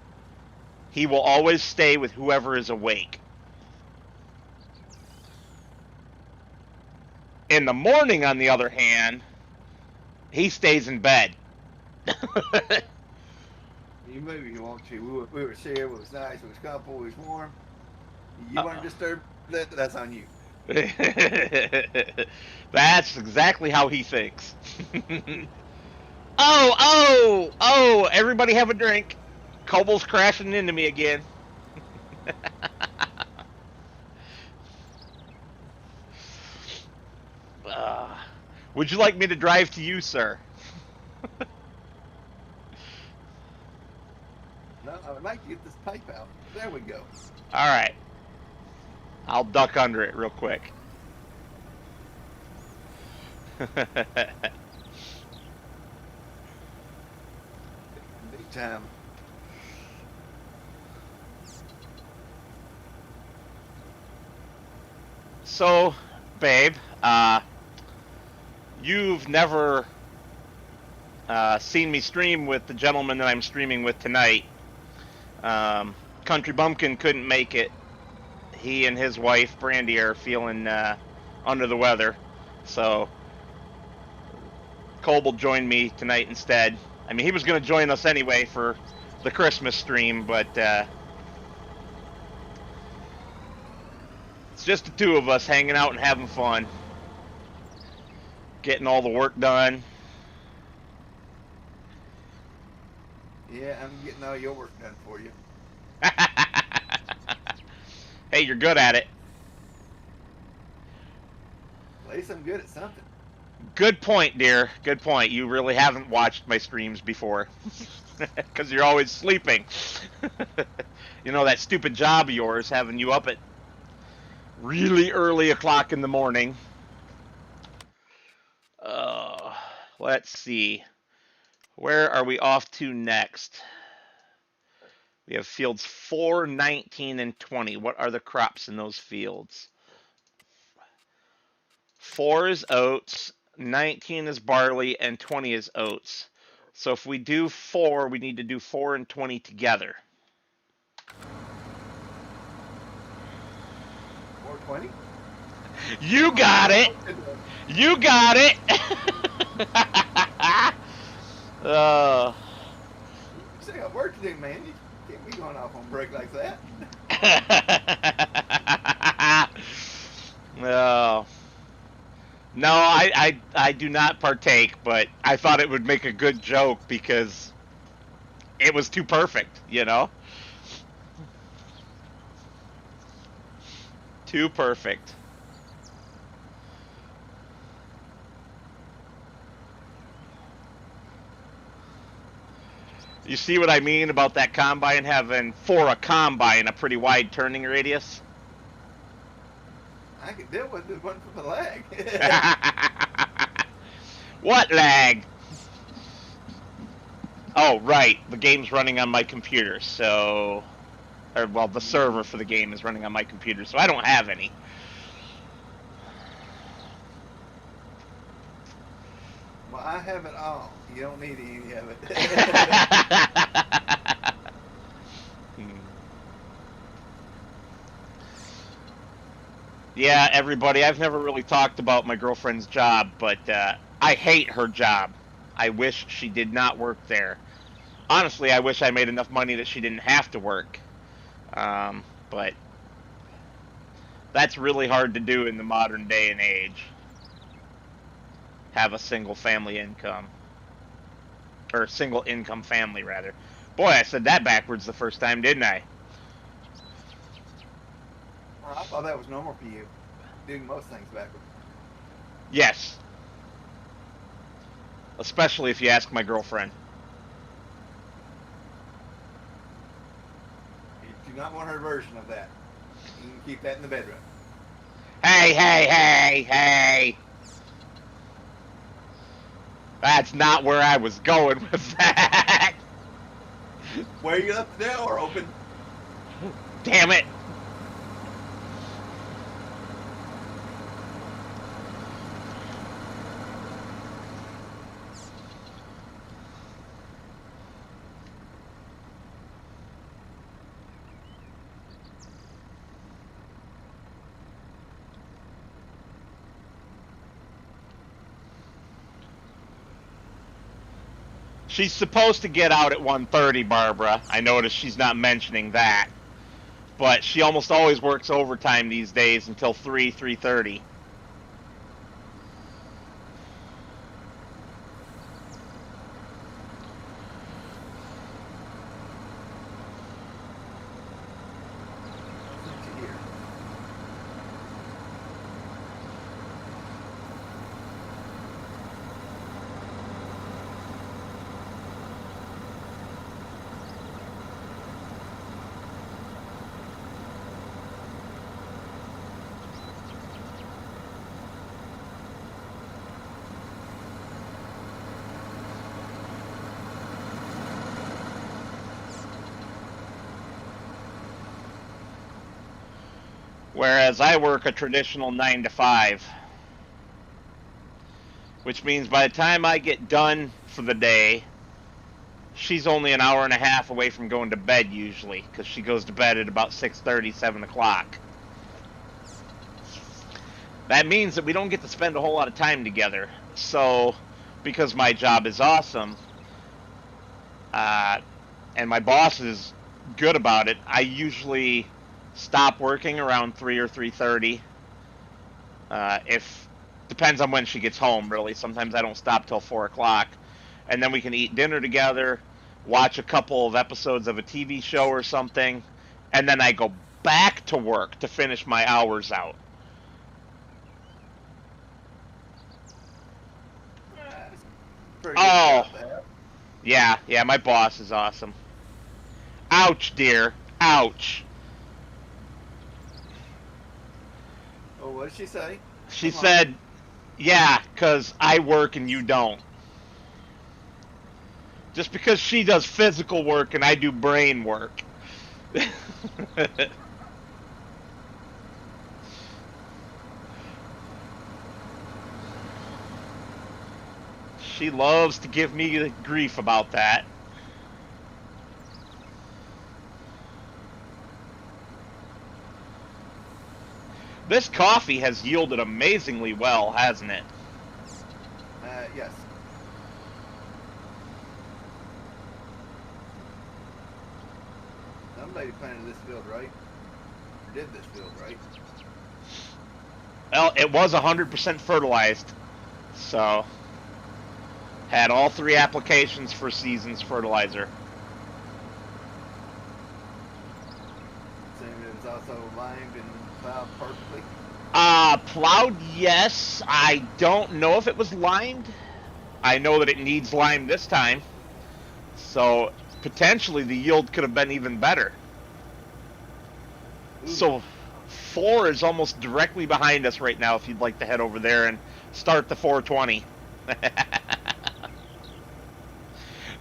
He will always stay with whoever is awake. In the morning, on the other hand, he stays in bed. You move if you want to. We were here. It was nice. It was comfortable. It was warm. You want to disturb that? That's on you. That's exactly how he thinks. Oh! Everybody have a drink. Coble's crashing into me again. uh, would you like me to drive to you, sir? No, I would like to get this pipe out. There we go. All right. I'll duck under it real quick. Big time. So, babe, you've never seen me stream with the gentleman that I'm streaming with tonight. Kountry Bumpkin couldn't make it. He and his wife, Brandy, are feeling under the weather. So, Coble joined me tonight instead. I mean, he was going to join us anyway for the Christmas stream, but It's just the two of us hanging out and having fun. Getting all the work done. Yeah, I'm getting all your work done for you. Hey, you're good at it. At least I'm good at something. Good point, dear. Good point. You really haven't watched my streams before. Because you're always sleeping. You know, that stupid job of yours having you up at really early o'clock in the morning. Uh, let's see. Where are we off to next? We have fields 4, 19, and 20. What are the crops in those fields? 4 is oats, 19 is barley, and 20 is oats. So if we do 4, we need to do 4 and 20 together. 420? You got it! You got it! You still got work to do, man. You can't be going off on break like that. No. No, I do not partake, but I thought it would make a good joke because it was too perfect, you know? Too perfect. You see what I mean about that combine having, for a combine, a pretty wide turning radius? I could deal with this one for the lag. What lag? Oh, right. The game's running on my computer, so... Or, well, the server for the game is running on my computer, so I don't have any. Well, I have it all. You don't need any of it. Yeah, everybody, I've never really talked about my girlfriend's job, but I hate her job. I wish she did not work there. Honestly, I wish I made enough money that she didn't have to work. But that's really hard to do in the modern day and age. Have a single family income. Or single income family, rather. Boy, I said that backwards the first time, didn't I? I thought that was normal for you, doing most things backwards. Yes. Especially if you ask my girlfriend. You do not want her version of that. You can keep that in the bedroom. Hey, hey, hey, hey! That's not where I was going with that! Where you left the door open. Damn it! She's supposed to get out at 1:30, Barbara. I noticed she's not mentioning that. But she almost always works overtime these days until 3:30. Whereas I work a traditional 9 to 5. Which means by the time I get done for the day, she's only an hour and a half away from going to bed usually, because she goes to bed at about 6:30, 7 o'clock. That means that we don't get to spend a whole lot of time together. So, because my job is awesome, and my boss is good about it, I usually stop working around 3 or 3:30. If depends on when she gets home, really. Sometimes I don't stop till 4 o'clock, and then we can eat dinner together, watch a couple of episodes of a TV show or something, and then I go back to work to finish my hours out. That's a pretty good Oh, job there. yeah, my boss is awesome. Ouch, dear. Ouch. Oh, what did she say? She Come on. said, yeah, because I work and you don't. Just because she does physical work and I do brain work. She loves to give me grief about that. This coffee has yielded amazingly well, hasn't it? Yes. Some lady planted this field, right? Or did this field, right? Well, it was 100% fertilized, so had all 3 applications for season's fertilizer. Saying it was also limed and plowed perfectly. Plowed, yes. I don't know if it was limed. I know that it needs lime this time, so potentially the yield could have been even better. Ooh. So 4 is almost directly behind us right now if you'd like to head over there and start the 420.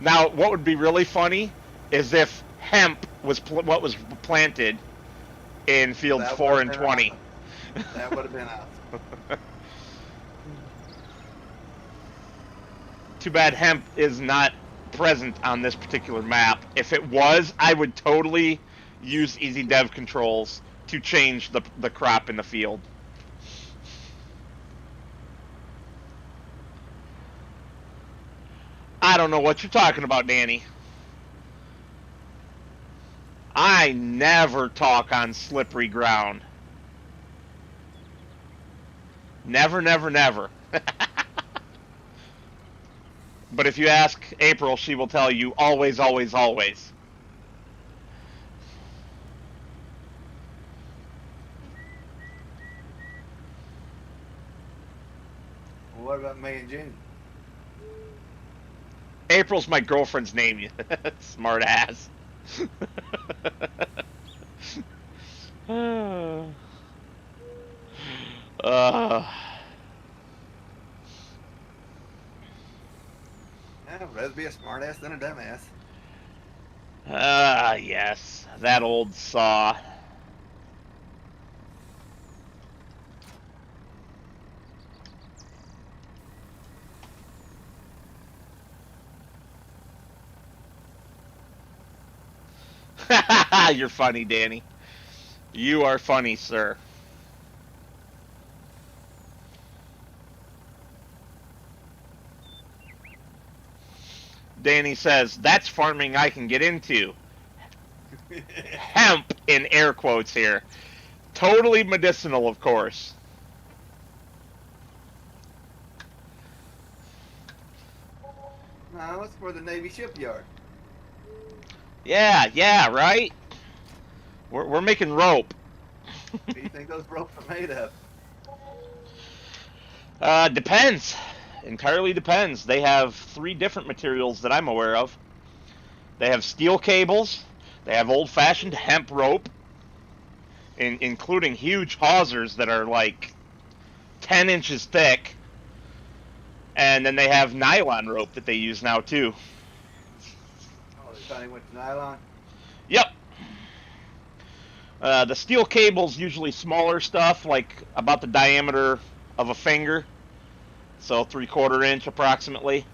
Now, what would be really funny is if hemp was what was planted in fields That 4 would and have been 20. awesome. That would have been awesome. Too bad hemp is not present on this particular map. If it was, I would totally use easy dev controls to change the crop in the field. I don't know what you're talking about, Danny. I never talk on slippery ground. Never, never, never. But if you ask April, she will tell you always, always, always. Well, what about May and June? April's my girlfriend's name, you smart ass. uh, I'd rather be a smartass than a dumbass. yes, that old saw. You're funny, Danny. You are funny, sir. Danny says, that's farming I can get into. Hemp, in air quotes here. Totally medicinal, of course. No, it's for the Navy shipyard. Yeah, right? We're making rope. What do you think those ropes are made of? Depends. Entirely depends. They have 3 different materials that I'm aware of. They have steel cables. They have old-fashioned hemp rope, including huge hawsers that are like 10 inches thick. And then they have nylon rope that they use now, too. Oh, they finally went to nylon? Yep. The steel cable's usually smaller stuff, like about the diameter of a finger, so 3/4 inch approximately.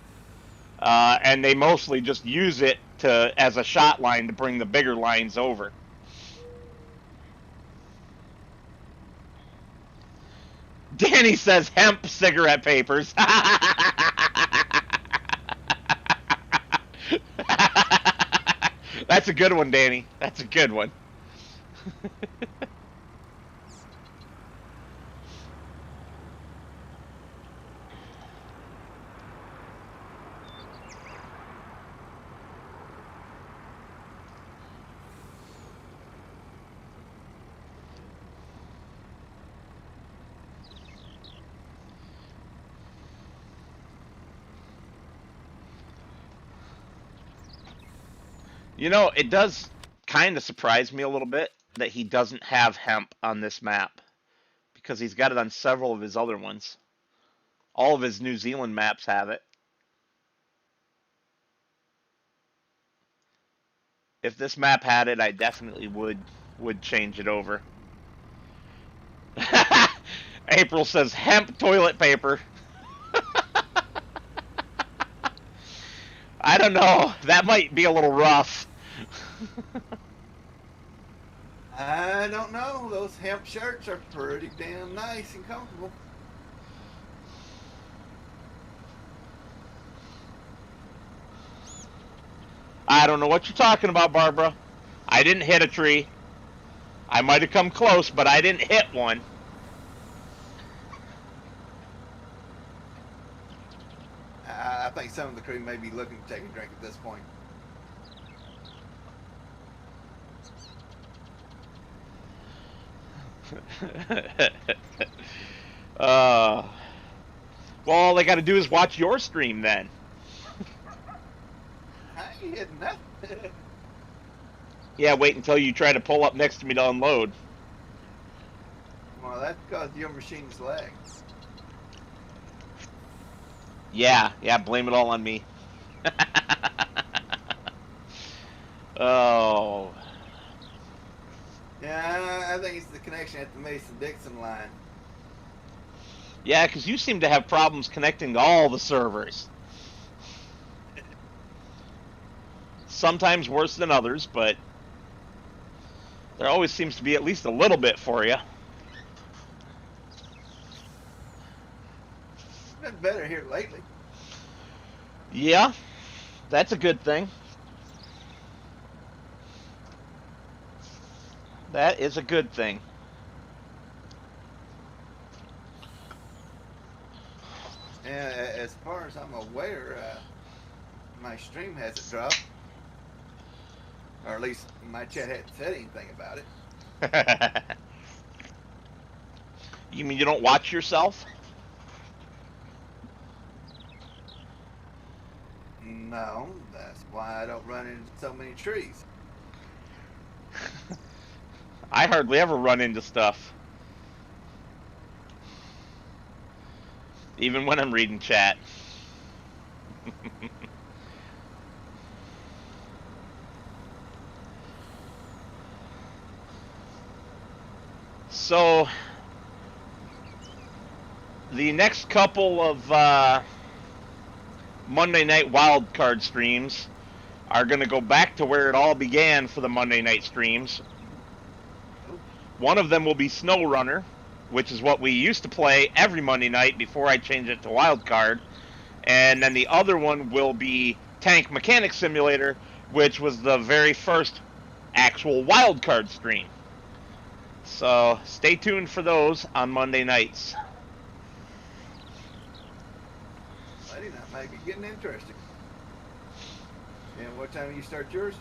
And they mostly just use it as a shot line to bring the bigger lines over. Danny says hemp cigarette papers. That's a good one, Danny. That's a good one. You know, it does kind of surprise me a little bit that he doesn't have hemp on this map because he's got it on several of his other ones. All of his New Zealand maps have it. If this map had it, I definitely would change it over. April says hemp toilet paper. I don't know. That might be a little rough. I don't know. Those hemp shirts are pretty damn nice and comfortable. I don't know what you're talking about, Barbara. I didn't hit a tree. I might have come close, but I didn't hit one. I think some of the crew may be looking to take a drink at this point. Well, all they got to do is watch your stream then. I ain't hitting nothing. Yeah, wait until you try to pull up next to me to unload. Well, that's because your machine's lagged. Yeah, blame it all on me. Oh. Yeah, I think it's the connection at the Mason-Dixon line. Yeah, because you seem to have problems connecting to all the servers. Sometimes worse than others, but there always seems to be at least a little bit for you. It's been better here lately. Yeah, that's a good thing. That is a good thing. And as far as I'm aware, my stream hasn't dropped. Or at least my chat hadn't said anything about it. You mean you don't watch yourself? No, that's why I don't run into so many trees. I hardly ever run into stuff. Even when I'm reading chat. So, the next couple of Monday night wildcard streams are going to go back to where it all began for the Monday night streams. One of them will be SnowRunner, which is what we used to play every Monday night before I changed it to wildcard. And then the other one will be Tank Mechanic Simulator, which was the very first actual wildcard stream. So stay tuned for those on Monday nights. Lady, that might be getting interesting. And what time do you start yours?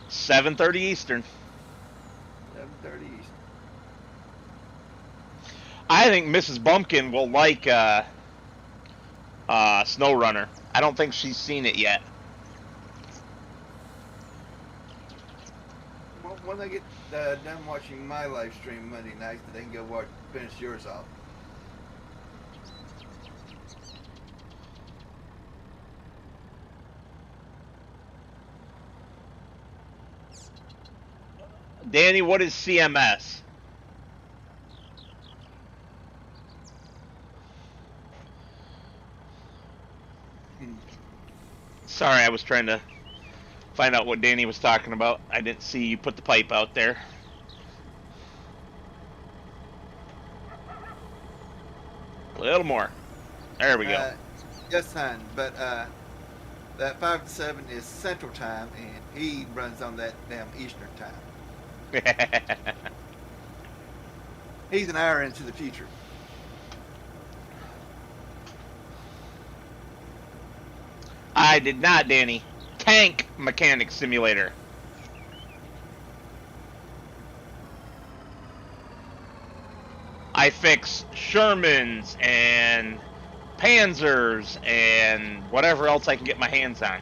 7:30 Eastern. 7:30 East. I think Mrs. Bumpkin will like SnowRunner. I don't think she's seen it yet. Well, when they get done watching my live stream Monday night, they can go finish yours off. Danny, what is CMS? Sorry, I was trying to find out what Danny was talking about. I didn't see you put the pipe out there. A little more. There we go. Yes, hon, but that 5 to 7 is Central Time, and he runs on that damn Eastern Time. He's an hour into the future. I did not, Danny. Tank Mechanic Simulator. I fix Shermans and Panzers and whatever else I can get my hands on.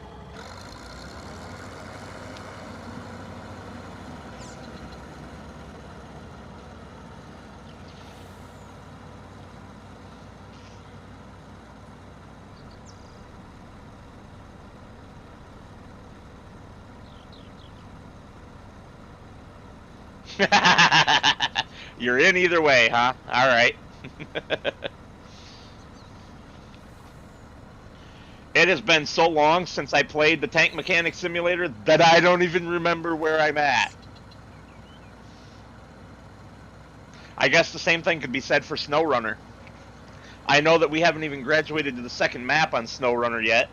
You're in either way, huh? All right. It has been so long since I played the Tank Mechanic Simulator that I don't even remember where I'm at. I guess the same thing could be said for SnowRunner. I know that we haven't even graduated to the second map on SnowRunner yet.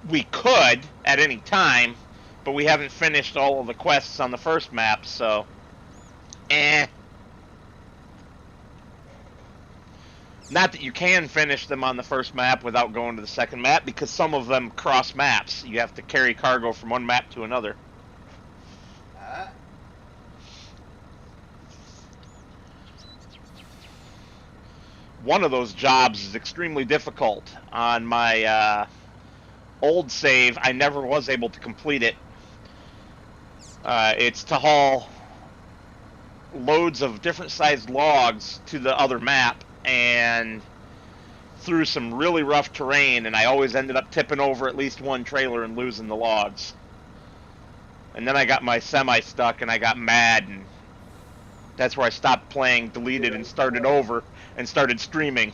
We could at any time, but we haven't finished all of the quests on the first map, so Not that you can finish them on the first map without going to the second map, because some of them cross maps. You have to carry cargo from one map to another. One of those jobs is extremely difficult. On my old save, I never was able to complete it. It's to haul loads of different sized logs to the other map, and through some really rough terrain, and I always ended up tipping over at least one trailer and losing the logs. And then I got my semi stuck, and I got mad, and that's where I stopped playing, deleted, and started over, and started streaming.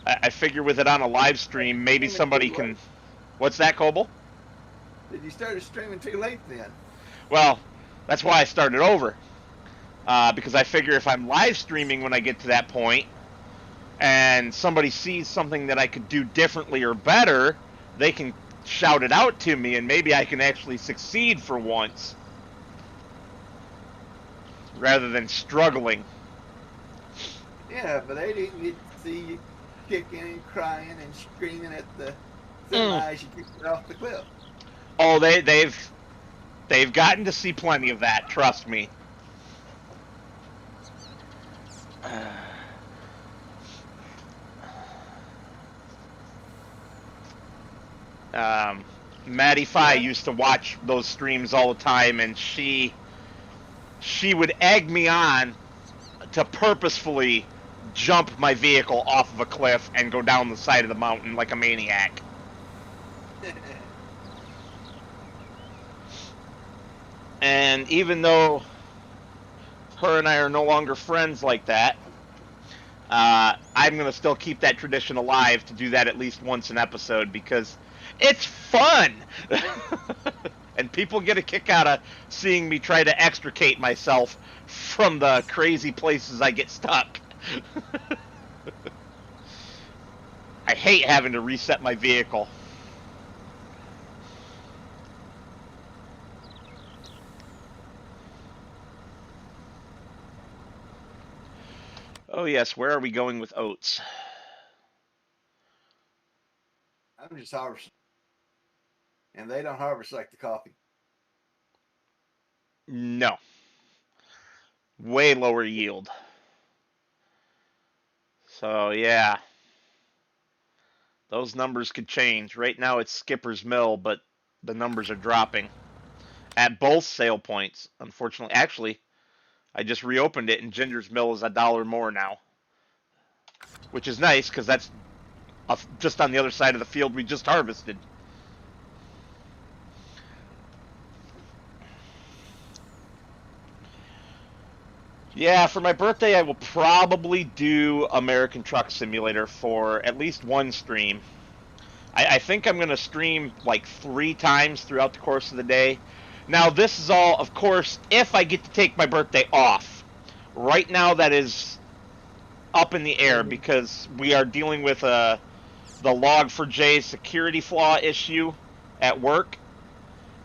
I figure with it on a live stream, maybe somebody can... What's that, Coble? Did you start streaming too late then? Well, that's why I started over. Because I figure if I'm live streaming when I get to that point, and somebody sees something that I could do differently or better, they can shout it out to me, and maybe I can actually succeed for once, rather than struggling. Yeah, but they didn't get to see you kicking and crying and screaming at the semi as you kicked it off the cliff. Oh, they've gotten to see plenty of that, trust me. Maddie Fi used to watch those streams all the time, and she would egg me on to purposefully jump my vehicle off of a cliff and go down the side of the mountain like a maniac. And even though her and I are no longer friends like that, I'm going to still keep that tradition alive to do that at least once an episode, because it's fun! And people get a kick out of seeing me try to extricate myself from the crazy places I get stuck. I hate having to reset my vehicle. Oh yes, where are we going with oats? I'm just harvesting. And they don't harvest like the coffee. No. Way lower yield. So yeah. Those numbers could change. Right now it's Skipper's Mill, but the numbers are dropping. At both sale points, unfortunately. Actually, I just reopened it, and Ginger's Mill is $1 more now. Which is nice, because that's just on the other side of the field we just harvested. Yeah, for my birthday, I will probably do American Truck Simulator for at least one stream. I think I'm going to stream like 3 times throughout the course of the day. Now, this is all, of course, if I get to take my birthday off. Right now, that is up in the air because we are dealing with the Log4j security flaw issue at work,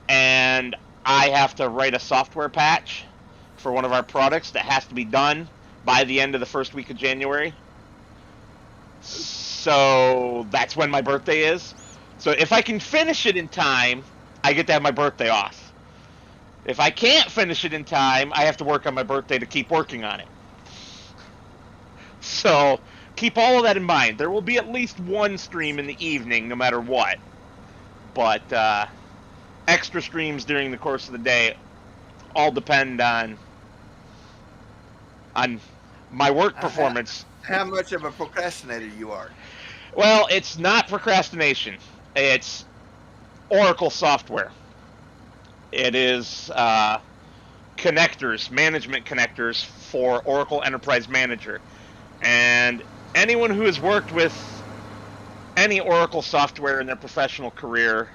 and I have to write a software patch for one of our products that has to be done by the end of the first week of January. So that's when my birthday is. So if I can finish it in time, I get to have my birthday off. If I can't finish it in time, I have to work on my birthday to keep working on it. So keep all of that in mind. There will be at least one stream in the evening, no matter what. But extra streams during the course of the day all depend on my work performance. How much of a procrastinator you are? Well, it's not procrastination. It's Oracle software. It is connectors, management connectors for Oracle Enterprise Manager. And anyone who has worked with any Oracle software in their professional career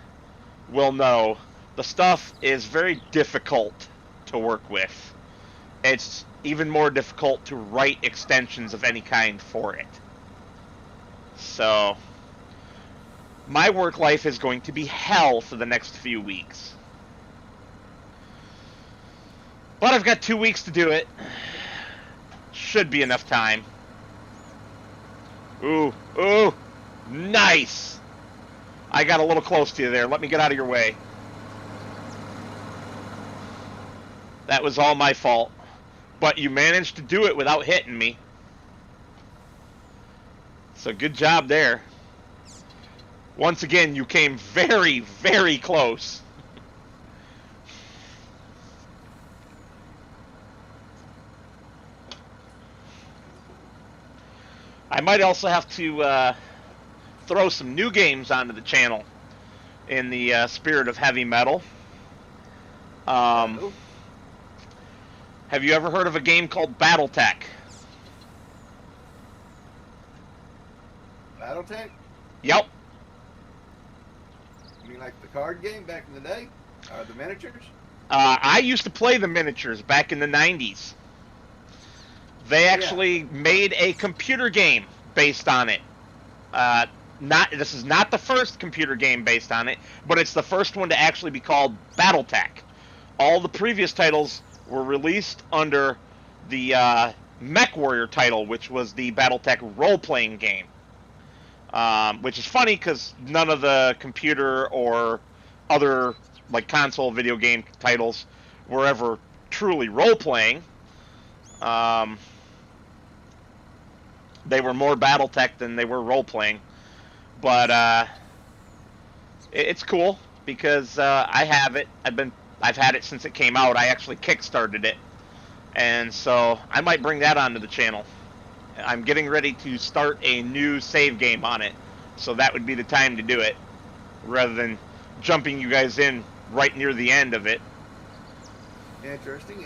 will know the stuff is very difficult to work with. It's even more difficult to write extensions of any kind for it. So, my work life is going to be hell for the next few weeks. But I've got 2 weeks to do it. Should be enough time. Ooh, nice! I got a little close to you there. Let me get out of your way. That was all my fault. But you managed to do it without hitting me. So good job there. Once again, you came very, very close. I might also have to throw some new games onto the channel in the spirit of heavy metal. Have you ever heard of a game called BattleTech? BattleTech? Yep. You mean like the card game back in the day? Or the miniatures? I used to play the miniatures back in the 90s. They actually made a computer game based on it. This is not the first computer game based on it, but it's the first one to actually be called BattleTech. All the previous titles were released under the MechWarrior title, which was the BattleTech role-playing game. Which is funny because none of the computer or other like console video game titles were ever truly role-playing. They were more BattleTech than they were role-playing. But it's cool because I have it. I've had it since it came out. I actually kickstarted it. And so I might bring that onto the channel. I'm getting ready to start a new save game on it. So that would be the time to do it. Rather than jumping you guys in right near the end of it. Interesting.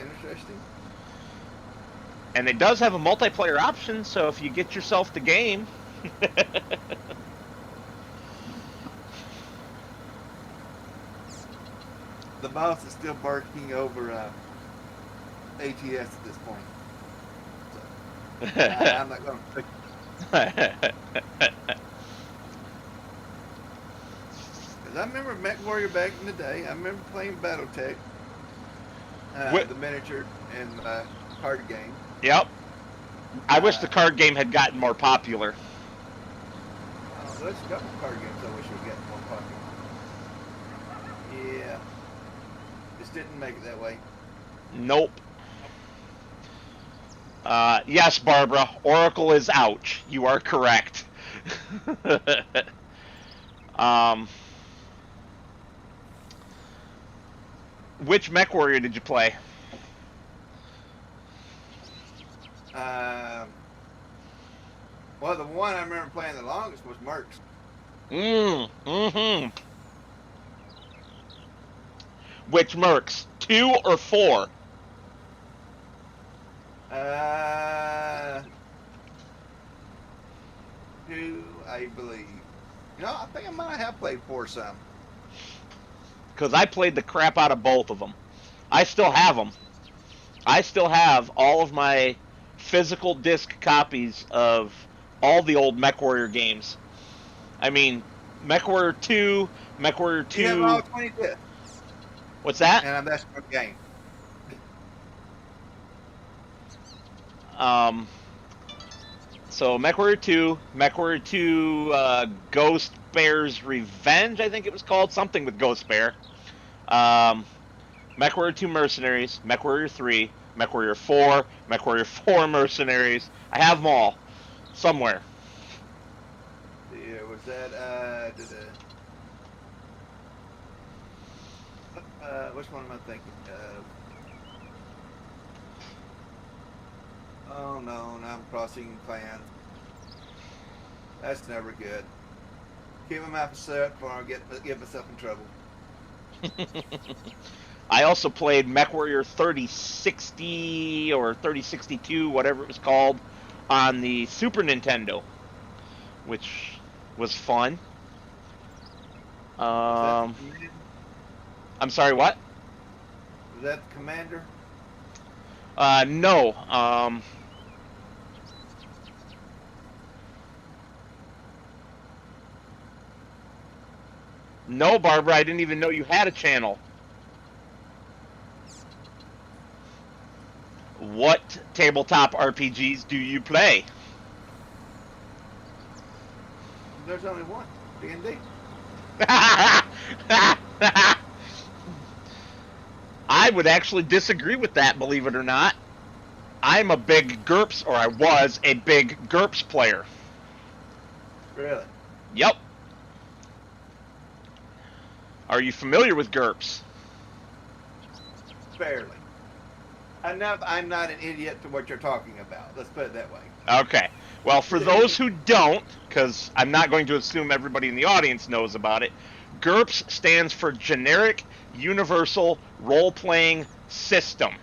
And it does have a multiplayer option, so if you get yourself the game... The mouse is still barking over ATS at this point. So, I'm not going to fix it. Because I remember MechWarrior back in the day. I remember playing BattleTech, the miniature and card game. Yep. I wish the card game had gotten more popular. There's a couple card games I wish would get more popular. Yeah. Just didn't make it that way. Nope. Yes, Barbara. Oracle is ouch. You are correct. Which MechWarrior did you play? Well, the one I remember playing the longest was Mercs. Which Mercs? 2 or 4? 2, I believe. You know, I think I might have played 4 some. Because I played the crap out of both of them. I still have them. I still have all of my physical disc copies of all the old MechWarrior games. I mean, MechWarrior 2, MechWarrior You have all 2. 20 discs, What's that? and that's my game. Um, so MechWarrior 2, MechWarrior 2, Ghost Bear's Revenge, I think it was called, something with Ghost Bear. Um, MechWarrior 2 Mercenaries, MechWarrior 3, MechWarrior 4, MechWarrior 4 Mercenaries. I have them all somewhere. Yeah, was that which one am I thinking of? Oh no, now I'm crossing clans. That's never good. Keep my mouth shut before I get myself in trouble. I also played MechWarrior 3060 or 3062, whatever it was called, on the Super Nintendo, which was fun. Was that Um, the commander? I'm sorry, what? Was that the commander? No. No, Barbara, I didn't even know you had a channel. What tabletop RPGs do you play? There's only one. D&D. I would actually disagree with that, believe it or not. I'm a big GURPS, or I was a big GURPS player. Really? Yep. Are you familiar with GURPS? Barely. Enough. I'm not an idiot to what you're talking about. Let's put it that way. Okay. Well, for those who don't, because I'm not going to assume everybody in the audience knows about it, GURPS stands for Generic Universal Role-Playing System.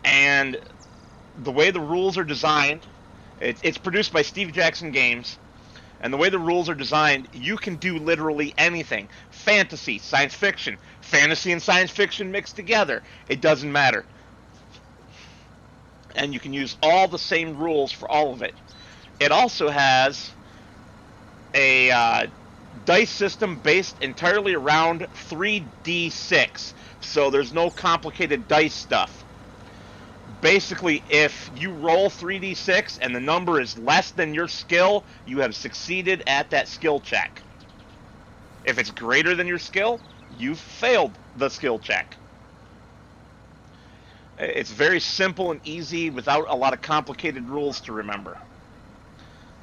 And the way the rules are designed, it's produced by Steve Jackson Games, and the way the rules are designed, you can do literally anything. Fantasy, science fiction, fantasy and science fiction mixed together. It doesn't matter. And you can use all the same rules for all of it. It also has a dice system based entirely around 3d6, so there's no complicated dice stuff. Basically, if you roll 3d6 and the number is less than your skill, you have succeeded at that skill check. If it's greater than your skill, you've failed the skill check. It's very simple and easy without a lot of complicated rules to remember.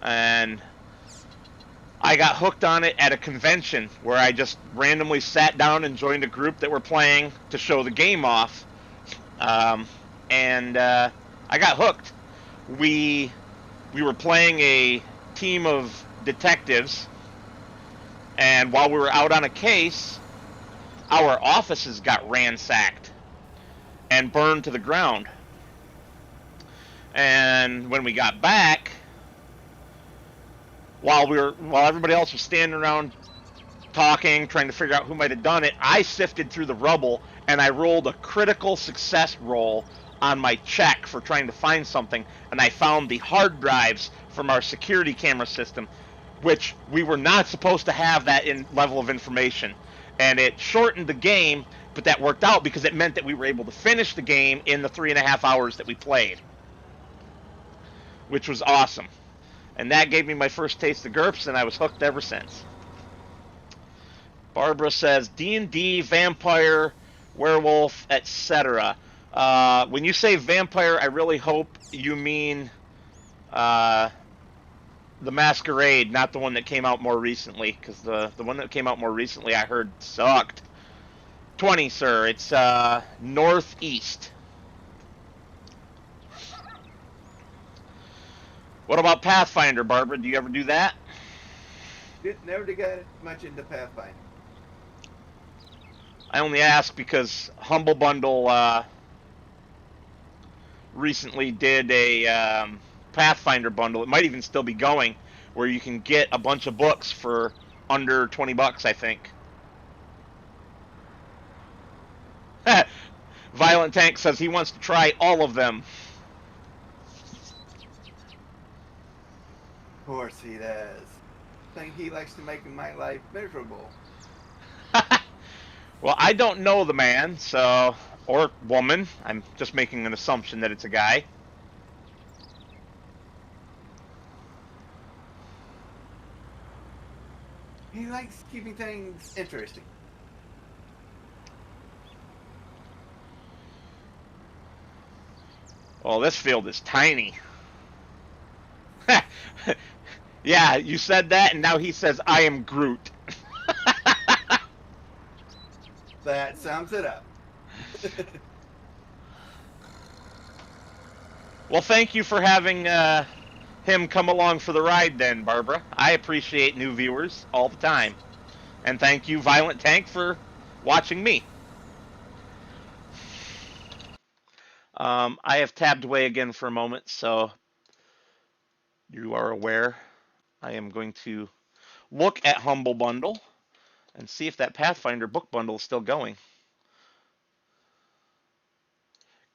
And I got hooked on it at a convention where I just randomly sat down and joined a group that were playing to show the game off. And I got hooked. We were playing a team of detectives, and while we were out on a case, our offices got ransacked and burned to the ground. And when we got back, while everybody else was standing around talking, trying to figure out who might have done it, I sifted through the rubble and I rolled a critical success roll on my check for trying to find something, and I found the hard drives from our security camera system, which we were not supposed to have that level of information. And it shortened the game, but that worked out because it meant that we were able to finish the game in the 3.5 hours that we played, which was awesome. And that gave me my first taste of GURPS, and I was hooked ever since. Barbara says D&D, vampire, werewolf, etc. When you say vampire, I really hope you mean the Masquerade, not the one that came out more recently, because the one that came out more recently I heard sucked. 20, sir. It's northeast. What about Pathfinder, Barbara? Do you ever do that? Never did get much into Pathfinder. I only ask because Humble Bundle recently did a Pathfinder bundle. It might even still be going, where you can get a bunch of books for under $20, I think. Violent Tank says he wants to try all of them. course he does. Think he likes to make my life miserable. Well, I don't know the man, so or woman. I'm just making an assumption that it's a guy. He likes keeping things interesting. Well, this field is tiny. Yeah, you said that, and now he says I am Groot. That sums it up. Well, thank you for having him come along for the ride, then, Barbara. I appreciate new viewers all the time, and thank you, Violent Tank, for watching me. I have tabbed away again for a moment, so you are aware. I am going to look at Humble Bundle and see if that Pathfinder book bundle is still going.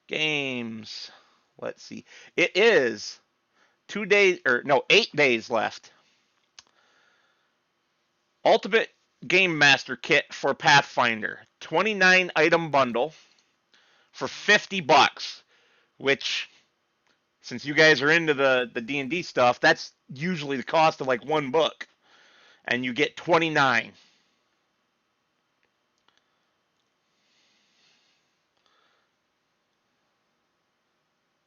Games. Let's see. It is 2 days, or no, 8 days left. Ultimate Game Master Kit for Pathfinder. 29 item bundle for $50, which, since you guys are into the D&D stuff, that's usually the cost of like one book. And you get 29.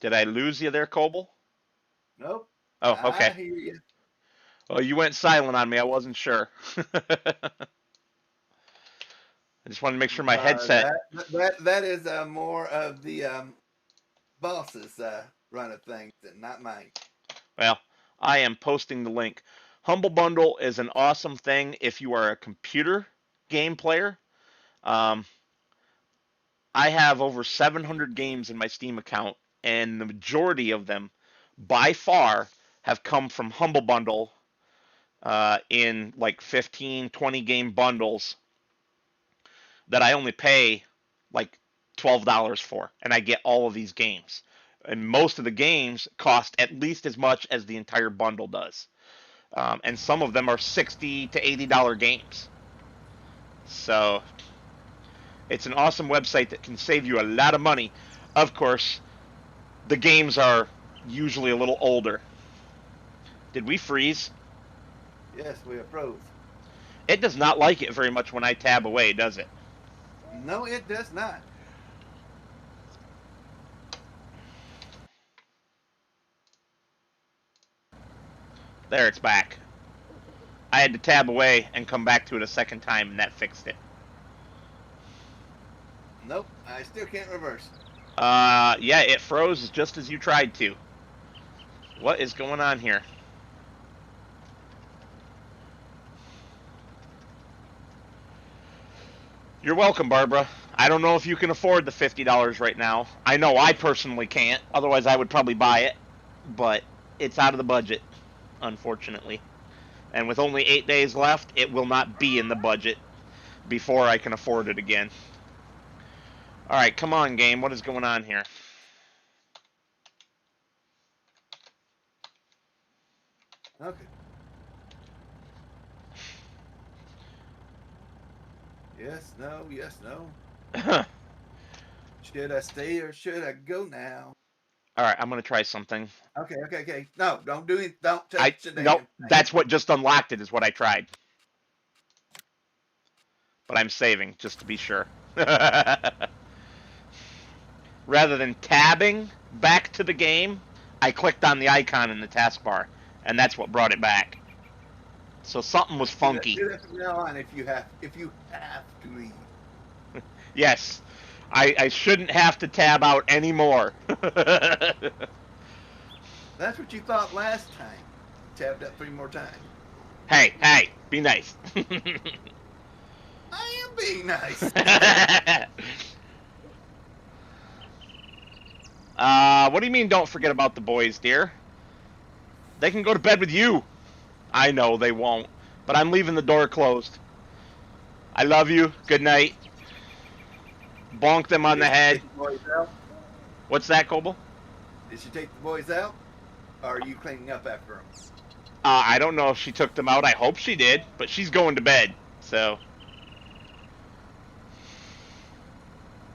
Did I lose you there, Coble? Nope. Oh, I okay. hear you. Well, you went silent on me. I wasn't sure. I just wanted to make sure my headset. That is more of the boss's run of things, and not mine. Well, I am posting the link. Humble Bundle is an awesome thing if you are a computer game player. Um, I have over 700 games in my Steam account, and the majority of them, by far, have come from Humble Bundle in like 15, 20 game bundles that I only pay like $12 for, and I get all of these games. And most of the games cost at least as much as the entire bundle does. And some of them are $60 to $80 games. So it's an awesome website that can save you a lot of money. Of course, the games are usually a little older. Did we freeze? Yes, we are pros. It does not like it very much when I tab away, does it? No, it does not. There, it's back. I had to tab away and come back to it a second time, and that fixed it. Nope, I still can't reverse. Yeah, it froze just as you tried to. What is going on here? You're welcome, Barbara. I don't know if you can afford the $50 right now. I know I personally can't. Otherwise, I would probably buy it. But it's out of the budget, unfortunately. And with only 8 days left, it will not be in the budget before I can afford it again. Alright, come on, game. What is going on here? Okay. Yes, no, yes, no. Should I stay or should I go now? Alright, I'm going to try something. Okay. No, don't do it. Don't touch the damn Nope, thing. that's what just unlocked it, is what I tried. But I'm saving, just to be sure. Rather than tabbing back to the game, I clicked on the icon in the taskbar, and that's what brought it back. So something was funky. Do that from now on if you have to leave. Yes, I shouldn't have to tab out anymore. That's what you thought last time. Tabbed up 3 more times. Hey, be nice. I am being nice. What do you mean don't forget about the boys, dear? They can go to bed with you. I know they won't, but I'm leaving the door closed. I love you. Good night. Bonk them on the head. What's that, Coble? Did she take the boys out? Or are you cleaning up after them? I don't know if she took them out. I hope she did, but she's going to bed, so.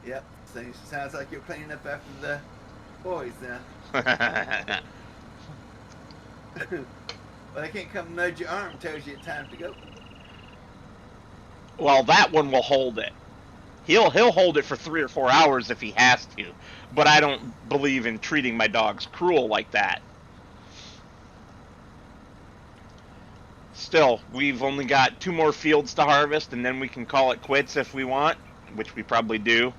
Yep. Sounds like you're cleaning up after the boys then. Well, they can't come nudge your arm, tells you it's time to go. Well, that one will hold it. He'll hold it for 3 or 4 hours if he has to, but I don't believe in treating my dogs cruel like that. Still, we've only got 2 more fields to harvest, and then we can call it quits if we want, which we probably do.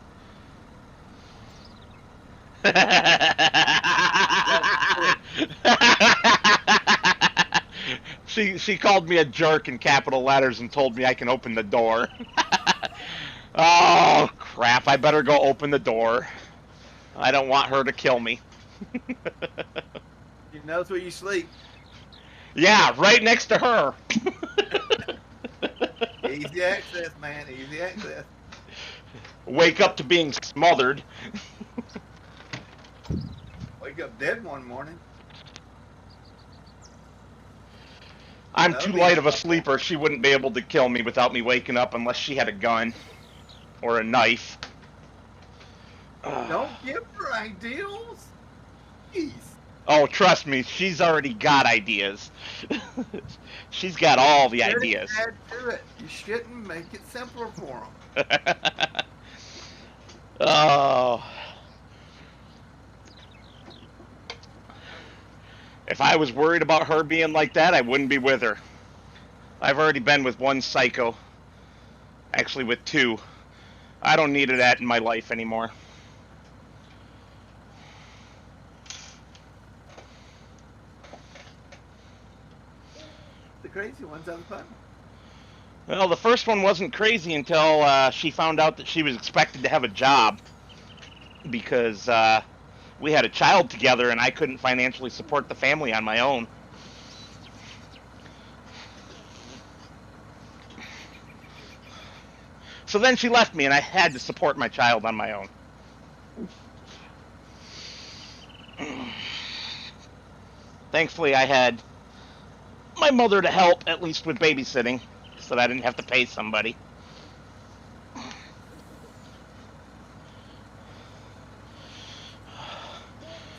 She called me a jerk in capital letters and told me I can open the door. Oh, crap. I better go open the door. I don't want her to kill me. She knows where you sleep. Yeah, right next to her. Easy access, man. Easy access. Wake up to being smothered. Wake up dead one morning. I'm too light of a sleeper. She wouldn't be able to kill me without me waking up unless she had a gun or a knife. Don't give her ideals. Jeez. Oh, trust me, she's already got ideas. She's got all the ideas. Add to it. You shouldn't make it simpler for them. Oh. If I was worried about her being like that, I wouldn't be with her. I've already been with one psycho. Actually, with 2. I don't need that in my life anymore. The crazy ones have fun. Well, the first one wasn't crazy until she found out that she was expected to have a job because we had a child together and I couldn't financially support the family on my own. So then she left me and I had to support my child on my own. Thankfully, I had my mother to help, at least with babysitting, so that I didn't have to pay somebody. It's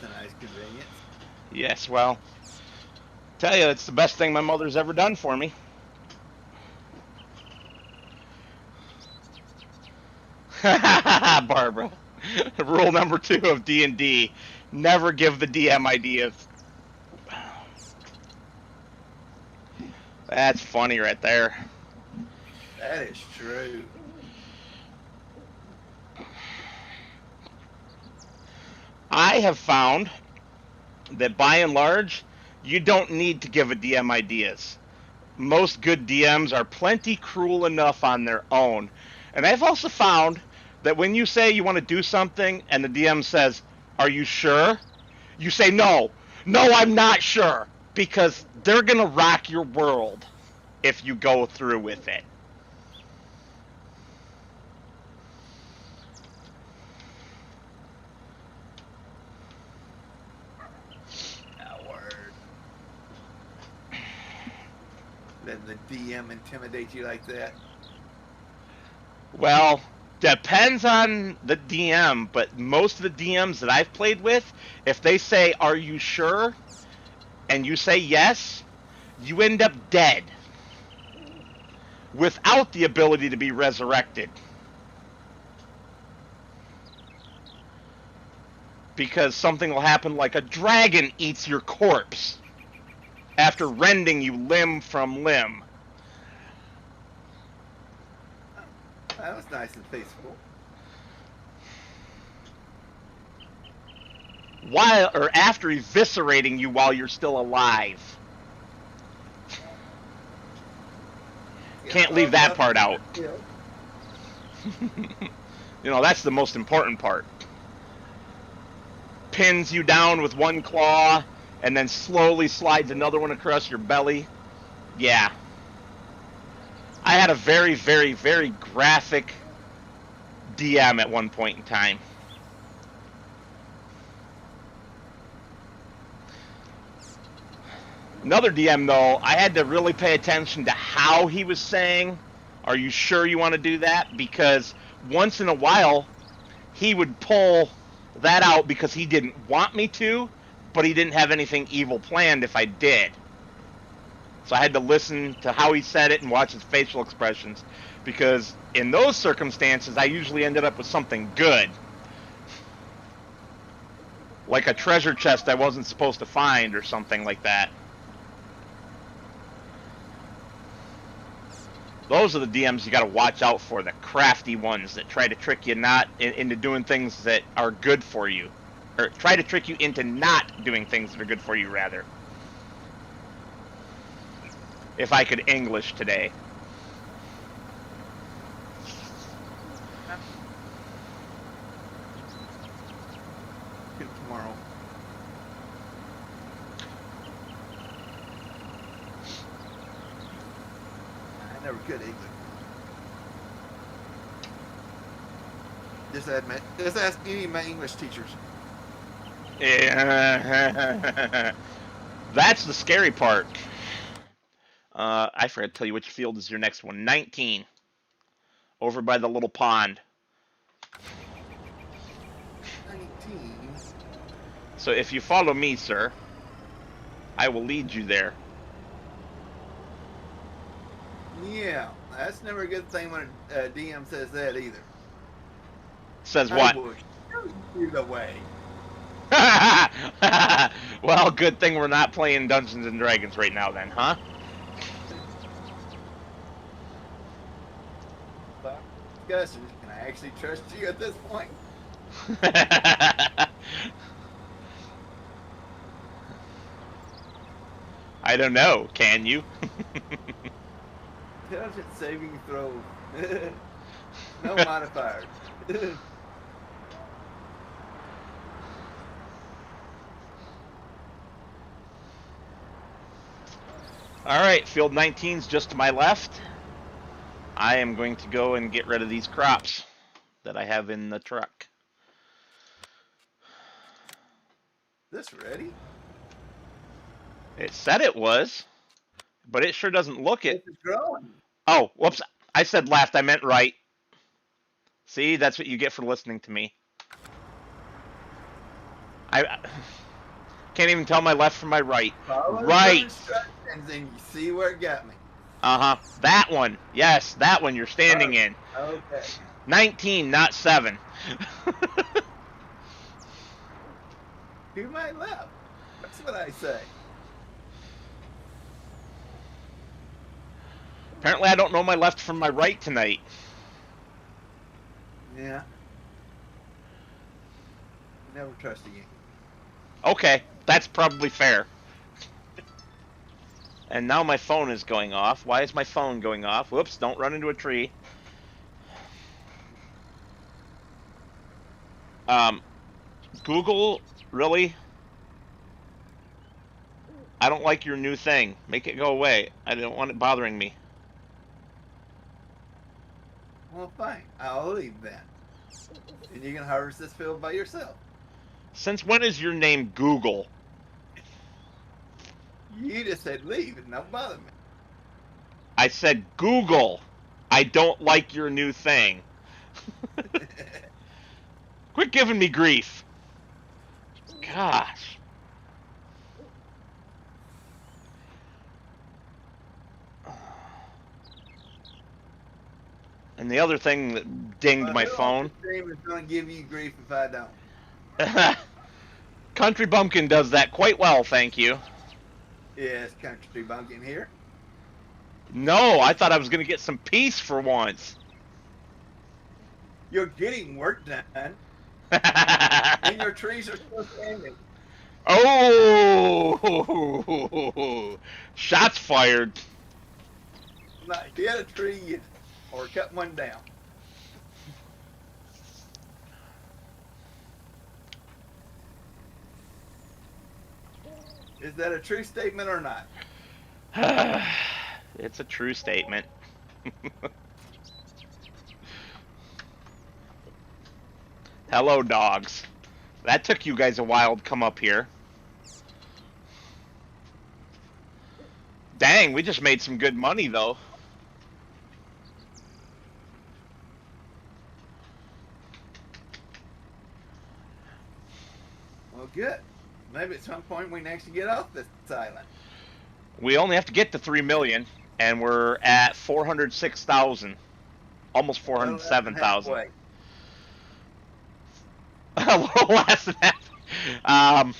a nice convenience. Yes, well, tell you, it's the best thing my mother's ever done for me. Barbara. Rule number 2 of D&D, never give the DM ideas. That's funny right there. That is true. I have found that by and large, you don't need to give a DM ideas. Most good DMs are plenty cruel enough on their own. And I've also found that when you say you want to do something and the DM says, "Are you sure?" You say, "No, I'm not sure," because they're going to rock your world if you go through with it. Letting the DM intimidate you like that. Well, depends on the DM, but most of the DMs that I've played with, if they say, "Are you sure?" and you say yes, you end up dead without the ability to be resurrected. Because something will happen like a dragon eats your corpse after rending you limb from limb. That was nice and peaceful. While or after eviscerating you while you're still alive. Can't leave that part out. You know, that's the most important part. Pins you down with one claw and then slowly slides another one across your belly. Yeah. I had a very, very, very graphic DM at one point in time. Another DM, though, I had to really pay attention to how he was saying, "Are you sure you want to do that?" Because once in a while, he would pull that out because he didn't want me to, but he didn't have anything evil planned if I did. So I had to listen to how he said it and watch his facial expressions, because in those circumstances, I usually ended up with something good, like a treasure chest I wasn't supposed to find or something like that. Those are the DMs you got to watch out for, the crafty ones that try to trick you not into doing things that are good for you, or try to trick you into not doing things that are good for you, rather. If I could English today. Tomorrow. I never could English. Just ask any of my English teachers. Yeah. That's the scary part. I forgot to tell you which field is your next one. 19. Over by the little pond. 19. So if you follow me, sir, I will lead you there. Yeah, that's never a good thing when a DM says that either. Says I what? will show you the way. Well, good thing we're not playing Dungeons and Dragons right now then, huh? Discussion. Can I actually trust you at this point? I don't know. Can you? Intelligence saving throw. No modifiers. All right, field 19's just to my left. I am going to go and get rid of these crops that I have in the truck. This ready? It said it was, but it sure doesn't look it. This is growing. Oh, whoops. I said left. I meant right. See, that's what you get for listening to me. I can't even tell my left from my right. Follow Right. the instructions and you see where it got me. Uh-huh. That one. Yes, that one you're standing in. Okay. 19, not 7. To my left. That's what I say. Apparently I don't know my left from my right tonight. Yeah. Never trust again. Okay, that's probably fair. And now my phone is going off. Why is my phone going off? Whoops, don't run into a tree. Google, really? I don't like your new thing. Make it go away. I don't want it bothering me. Well, fine. I'll leave then. And you can harvest this field by yourself. Since when is your name Google? You just said leave and don't bother me. I said Google. I don't like your new thing. Quit giving me grief. Gosh. And the other thing that dinged my phone. The stream is going to give you grief if I don't. Country Bumpkin does that quite well, thank you. Yes, Country Bumpkin here. No, I thought I was going to get some peace for once. You're getting work done. And your trees are still standing. Oh! Shots fired. Not hit a tree or cut one down. Is that a true statement or not? It's a true statement. Hello, dogs. That took you guys a while to come up here. Dang, we just made some good money though. Well, good. Maybe at some point we can actually get off this island. We only have to get to 3 million, and we're at 406,000, almost A little less than 407,000. halfway. A little less than that. Um,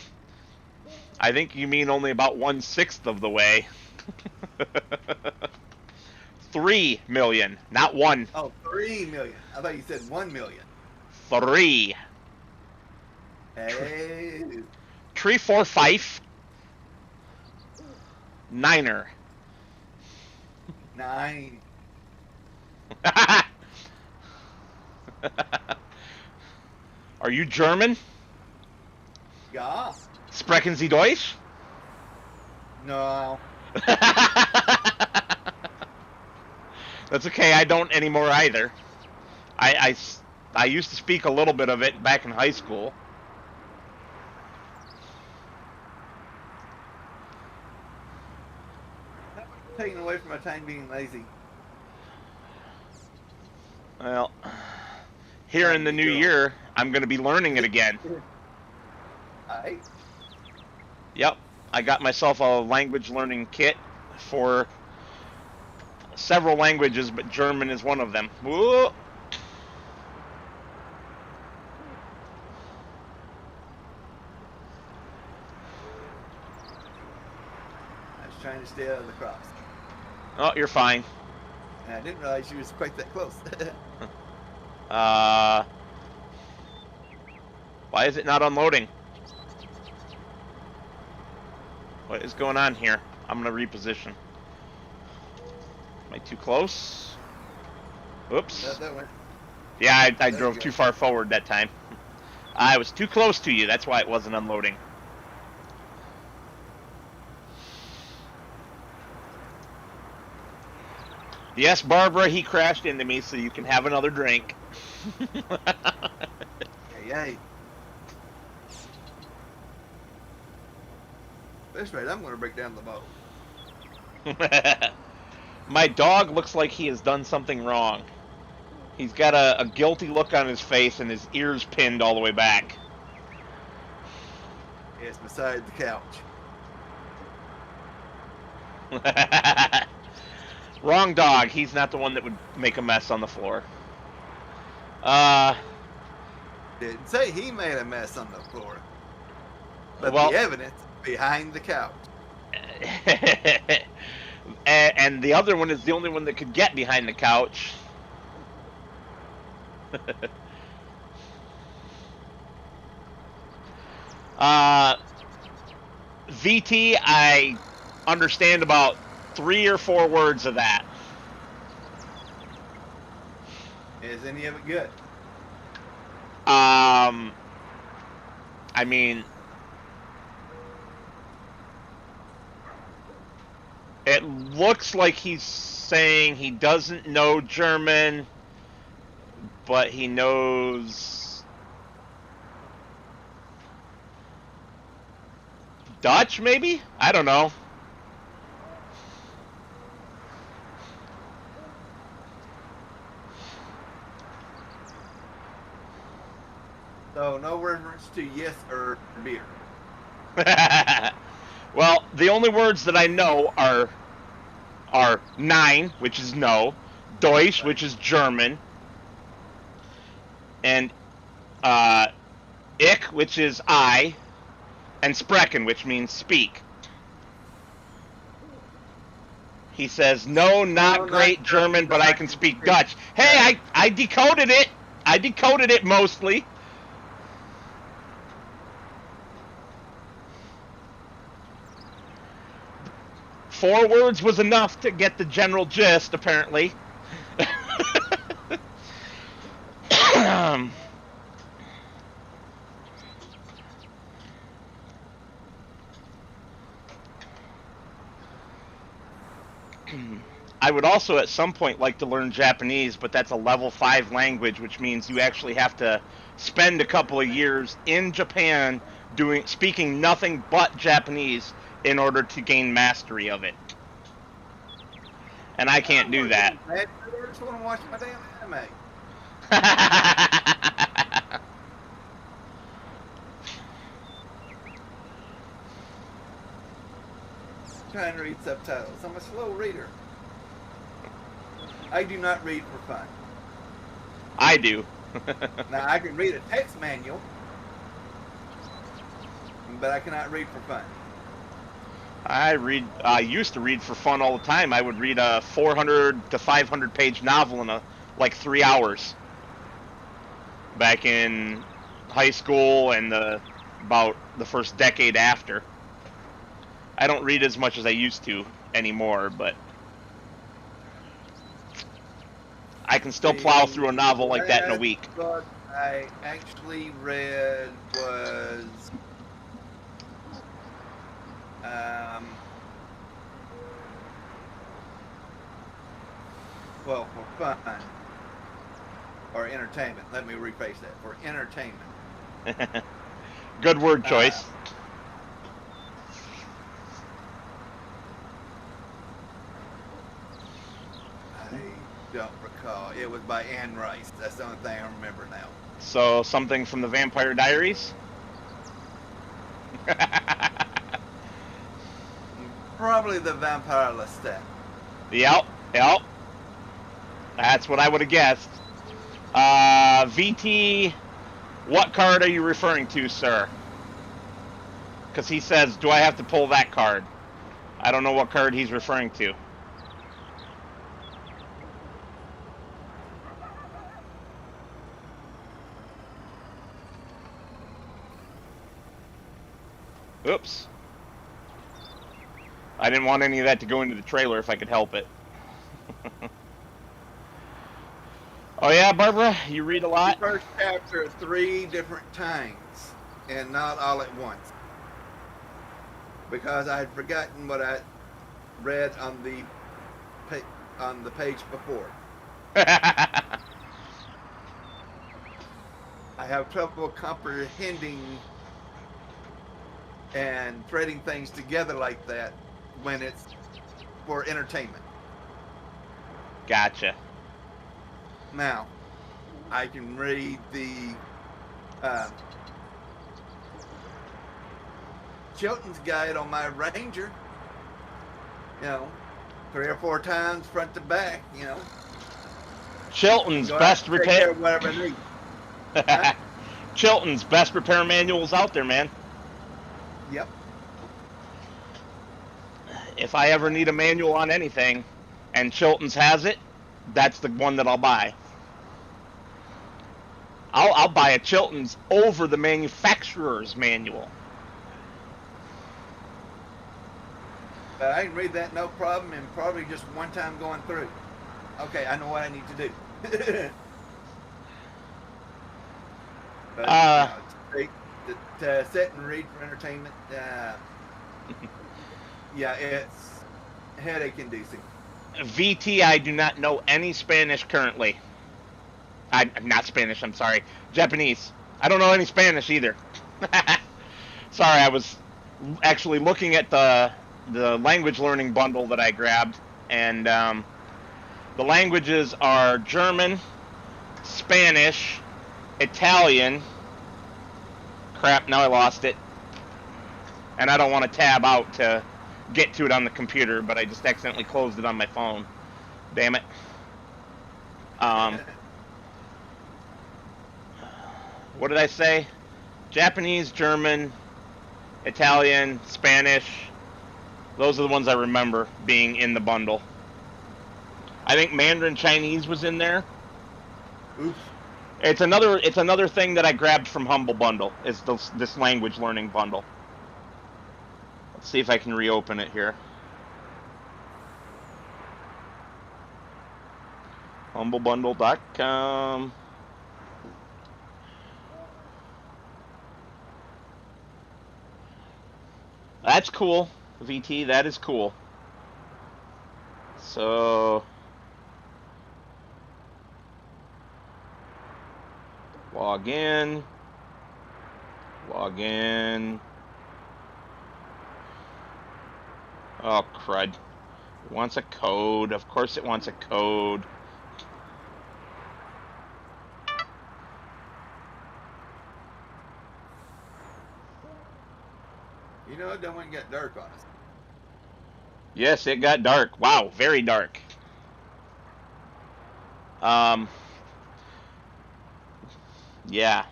I think you mean only about 1/6 of the way. 3 million, not one. Oh, 3 million. I thought you said 1 million. 3. Hey, 3, 4, 5. Niner. 9. Are you German? Ja. Sprechen Sie Deutsch? No. That's okay, I don't anymore either. I used to speak a little bit of it back in high school. Taking away from my time being lazy. Well, here in the new year, I'm going to be learning it again. Alright. Yep, I got myself a language learning kit for several languages, but German is one of them. Whoa. I was trying to stay out of the cross. Oh, you're fine. And I didn't realize you was quite that close. Why is it not unloading? What is going on here? I'm gonna reposition. Am I too close? Oops. that went. Yeah, I drove too far forward that time. I was too close to you, that's why it wasn't unloading. Yes, Barbara, he crashed into me, so you can have another drink. Hey. That's right, I'm going to break down the boat. My dog looks like he has done something wrong. He's got a guilty look on his face and his ears pinned all the way back. It's beside the couch. Wrong dog. He's not the one that would make a mess on the floor. Didn't say he made a mess on the floor. But Well, the evidence behind the couch. and the other one is the only one that could get behind the couch. VT, I understand about 3 or 4 words of that. Is any of it good? I mean, it looks like he's saying he doesn't know German, but he knows Dutch, maybe? I don't know. So no reference to yes or beer. Well, the only words that I know are nein, which is no, Deutsch, which is German, and ich, which is I, and sprechen, which means speak. He says, no, not great German, but I can speak Dutch. Hey, I decoded it. I decoded it mostly. Four words was enough to get the general gist, apparently. I would also at some point like to learn Japanese, but that's a level 5 language, which means you actually have to spend a couple of years in Japan speaking nothing but Japanese in order to gain mastery of it. and I can't do that. I just want to watch my damn anime. Trying to read subtitles. I'm a slow reader. I do not read for fun. I do. Now I can read a text manual, but I cannot read for fun. I used to read for fun all the time. I would read a 400 to 500 page novel in like 3 hours. Back in high school and about the first decade after. I don't read as much as I used to anymore, but I can still plow through a novel like that in a week. The book I actually read was well, for fun or entertainment. Let me rephrase that. For entertainment. Good word choice. I don't recall. It was by Anne Rice. That's the only thing I remember now. So something from the Vampire Diaries? Probably the Vampire Lestat. Yep. That's what I would have guessed. VT, what card are you referring to, sir? Because he says, do I have to pull that card? I don't know what card he's referring to. Oops. I didn't want any of that to go into the trailer if I could help it. Oh yeah, Barbara, you read a lot? The first chapter 3 different times, and not all at once. Because I had forgotten what I read on the page before. I have trouble comprehending and threading things together like that when it's for entertainment. Gotcha. Now, I can read the Chilton's guide on my Ranger, 3 or 4 times front to back, Chilton's best repair. Whatever I need. Huh? Chilton's best repair manuals out there, man. Yep. If I ever need a manual on anything, and Chilton's has it, that's the one that I'll buy. I'll buy a Chilton's over the manufacturer's manual. But I can read that no problem, and probably just one time going through. Okay, I know what I need to do. But, to sit and read for entertainment, yeah, it's headache-inducing. VT, I do not know any Spanish currently. Not Spanish, I'm sorry. Japanese. I don't know any Spanish either. Sorry, I was actually looking at the language learning bundle that I grabbed, and the languages are German, Spanish, Italian. Crap, now I lost it. And I don't want to tab out to get to it on the computer, but I just accidentally closed it on my phone. Damn it. What did I say? Japanese, German, Italian, Spanish. Those are the ones I remember being in the bundle. I think Mandarin Chinese was in there. Oops. It's another thing that I grabbed from Humble Bundle, is this language learning bundle. Let's see if I can reopen it here. humblebundle.com. That's cool, VT, that is cool. So, log in. Oh, crud. It wants a code. Of course it wants a code. You know, it don't want to get dark on us. Yes, it got dark. Wow, very dark. Yeah.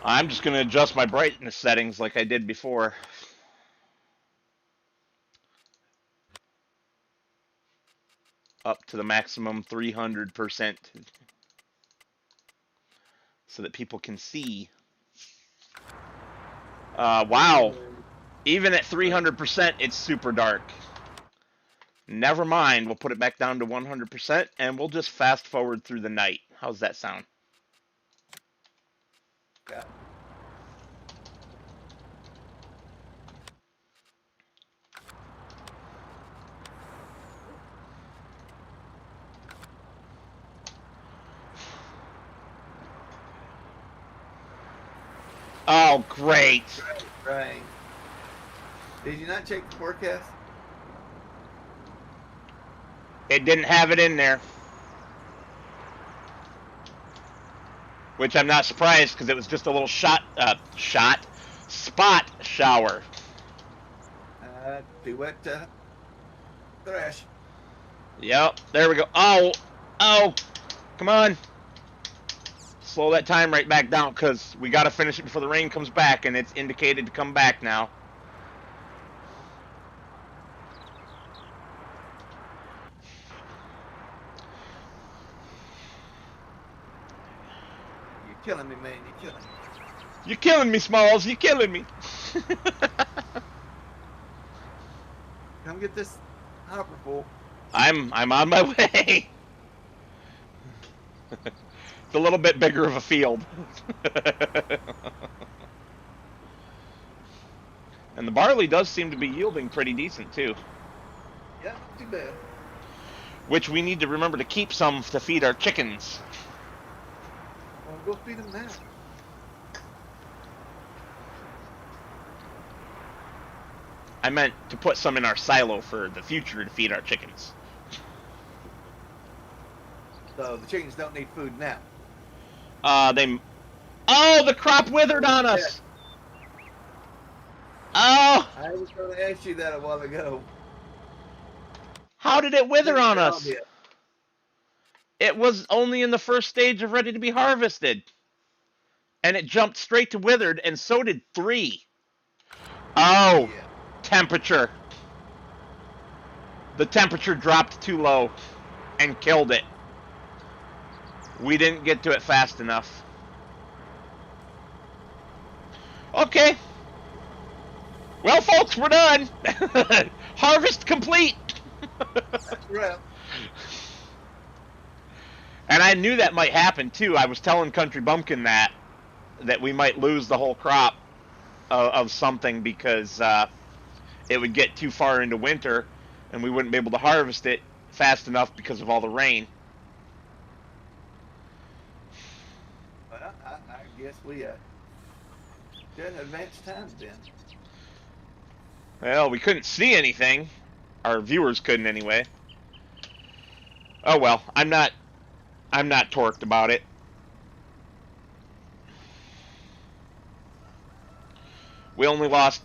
I'm just going to adjust my brightness settings like I did before. Up to the maximum 300% so that people can see. Wow. Even at 300%, it's super dark. Never mind. We'll put it back down to 100% and we'll just fast forward through the night. How's that sound? Yeah. Oh, great. Right. Did you not check the forecast? It didn't have it in there. Which I'm not surprised because it was just a little spot shower. Too wet to thrash. Yep, there we go. Oh, come on. Slow that time right back down because we got to finish it before the rain comes back, and it's indicated to come back now. You're killing me, man. You're killing me. You're killing me, Smalls. You're killing me. Come get this hopper full. I'm on my way. It's a little bit bigger of a field. And the barley does seem to be yielding pretty decent too. Yeah, not too bad. Which we need to remember to keep some to feed our chickens. Well, go feed them now. I meant to put some in our silo for the future to feed our chickens. So the chickens don't need food now. Oh, the crop withered on us! Oh! I was going to ask you that a while ago. How did it wither on us? It. It was only in the first stage of ready to be harvested. And it jumped straight to withered, and so did 3. Oh! Yeah. Temperature. The temperature dropped too low and killed it. We didn't get to it fast enough. Okay. Well, folks, we're done. Harvest complete. That's right. And I knew that might happen, too. I was telling Kountry Bumpkin that we might lose the whole crop of something because it would get too far into winter and we wouldn't be able to harvest it fast enough because of all the rain. Well, I guess we did advanced times then. Well, we couldn't see anything. Our viewers couldn't anyway. Oh well, I'm not torqued about it. We only lost.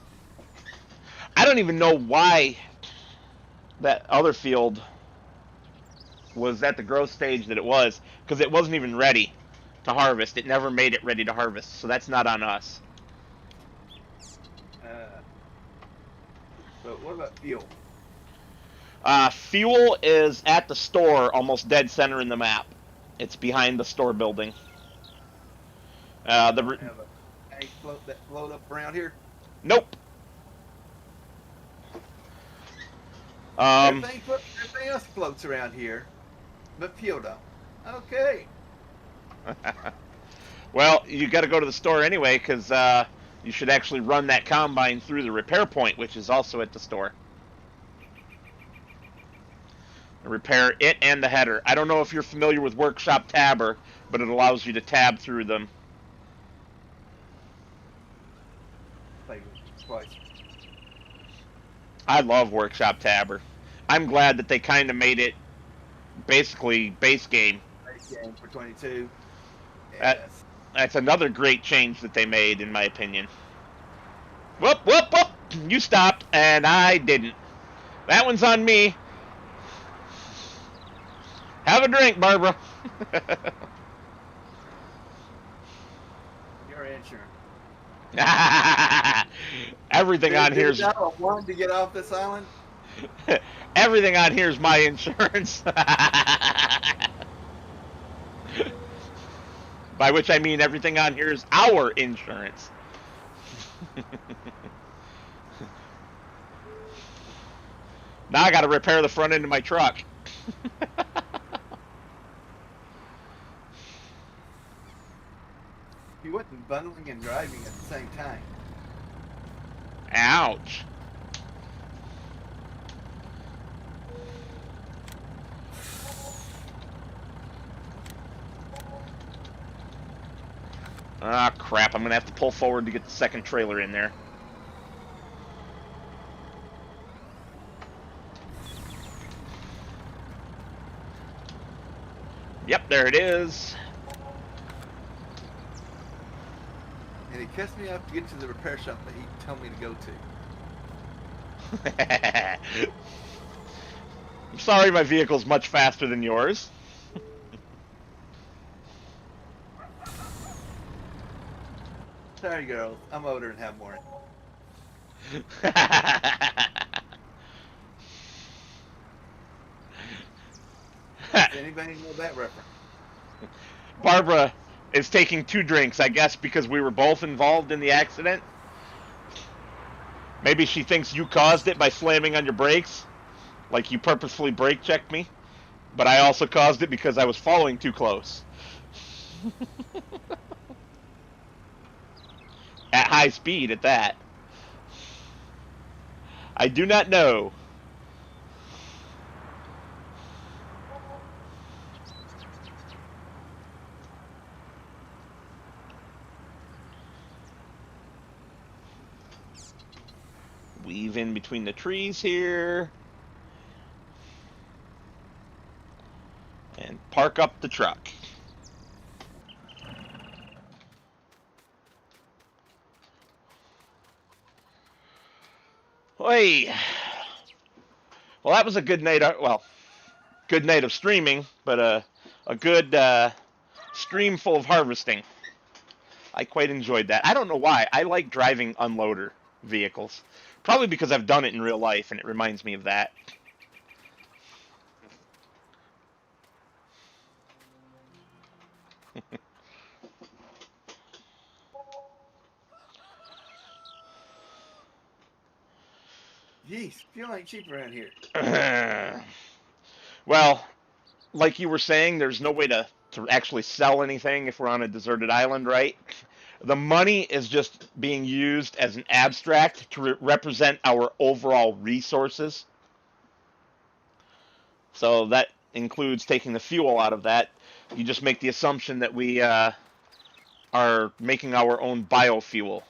I don't even know why that other field was at the growth stage that it was, because it wasn't even ready to harvest. It never made it ready to harvest, so that's not on us. But what about fuel? Fuel is at the store, almost dead center in the map. It's behind the store building. Have a tank float up around here? Nope. Everything else floats around here, but fuel don't. Okay. Well, you got to go to the store anyway, because you should actually run that combine through the repair point, which is also at the store. Repair it and the header. I don't know if you're familiar with Workshop Tabber, but it allows you to tab through them. Twice. I love Workshop Tabber. I'm glad that they kind of made it basically base game. Nice game for 22. That, Yes. that's another great change that they made, in my opinion. Whoop, whoop, whoop! You stopped, and I didn't. That one's on me. Have a drink, Barbara. Your insurance. Everything on Did here's I want to get off this island? everything on here's my insurance. By which I mean everything on here is our insurance. Now I got to repair the front end of my truck. You wasn't bundling and driving at the same time. Ouch. Ah, crap. I'm going to have to pull forward to get the second trailer in there. Yep, there it is. And he cussed me out to get to the repair shop that he told me to go to. I'm sorry my vehicle's much faster than yours. Sorry, girls. I'm older and have more. Does anybody know that reference? Barbara is taking 2 drinks, I guess, because we were both involved in the accident. Maybe she thinks you caused it by slamming on your brakes, like you purposefully brake checked me. But I also caused it because I was following too close. At high speed, at that. I do not know. Weave in between the trees here. And park up the truck. Hey. Well, that was a good night. Well, good night of streaming, but a good stream full of harvesting. I quite enjoyed that. I don't know why. I like driving unloader vehicles. Probably because I've done it in real life, and it reminds me of that. Jeez, fuel ain't cheap around here. Well, like you were saying, there's no way to actually sell anything if we're on a deserted island, right? The money is just being used as an abstract to represent our overall resources. So that includes taking the fuel out of that. You just make the assumption that we are making our own biofuel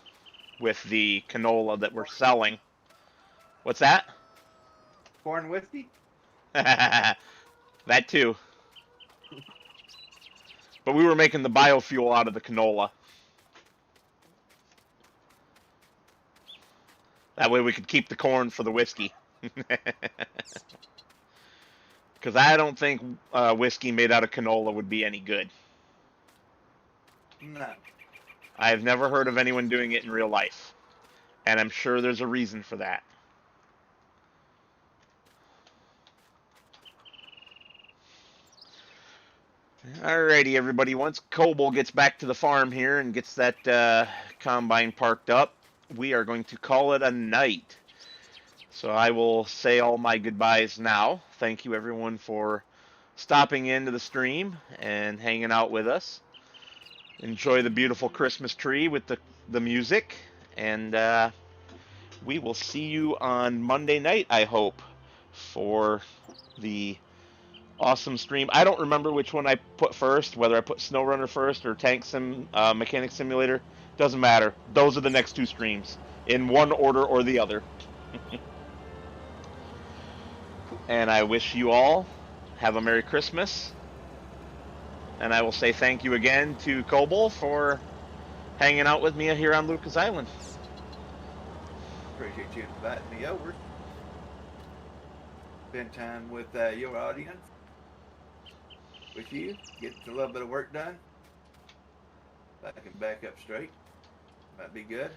with the canola that we're selling. What's that? Corn whiskey? That too. But we were making the biofuel out of the canola. That way we could keep the corn for the whiskey. Because I don't think whiskey made out of canola would be any good. No. I've never heard of anyone doing it in real life. And I'm sure there's a reason for that. Alrighty, everybody. Once Coble gets back to the farm here and gets that combine parked up, we are going to call it a night. So I will say all my goodbyes now. Thank you, everyone, for stopping into the stream and hanging out with us. Enjoy the beautiful Christmas tree with the music. And we will see you on Monday night, I hope, for the awesome stream. I don't remember which one I put first, whether I put SnowRunner first or Tank Sim Mechanic Simulator. Doesn't matter. Those are the next 2 streams, in one order or the other. And I wish you all have a Merry Christmas. And I will say thank you again to Coble for hanging out with me here on Lukah's Island. Appreciate you inviting me over. Spend time with your audience, with you, get a little bit of work done. If I can back up straight, might be good.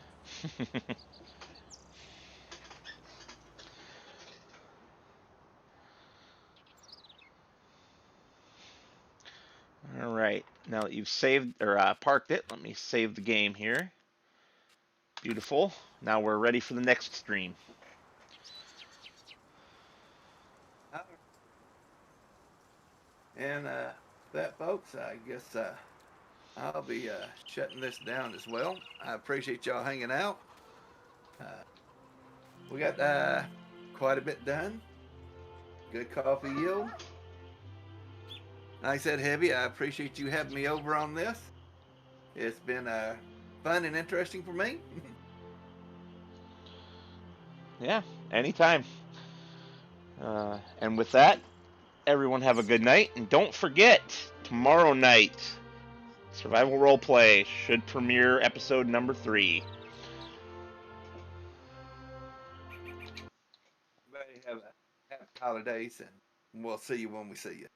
All right. Now that you've saved or parked it, let me save the game here. Beautiful. Now we're ready for the next stream. And that, folks, I guess I'll be shutting this down as well. I appreciate y'all hanging out. We got quite a bit done. Good coffee yield. Like I said, Heavy, I appreciate you having me over on this. It's been fun and interesting for me. Yeah, anytime. And with that, everyone have a good night. And don't forget, tomorrow night, Survival Roleplay should premiere episode number 3. Everybody have a happy holidays, and we'll see you when we see you.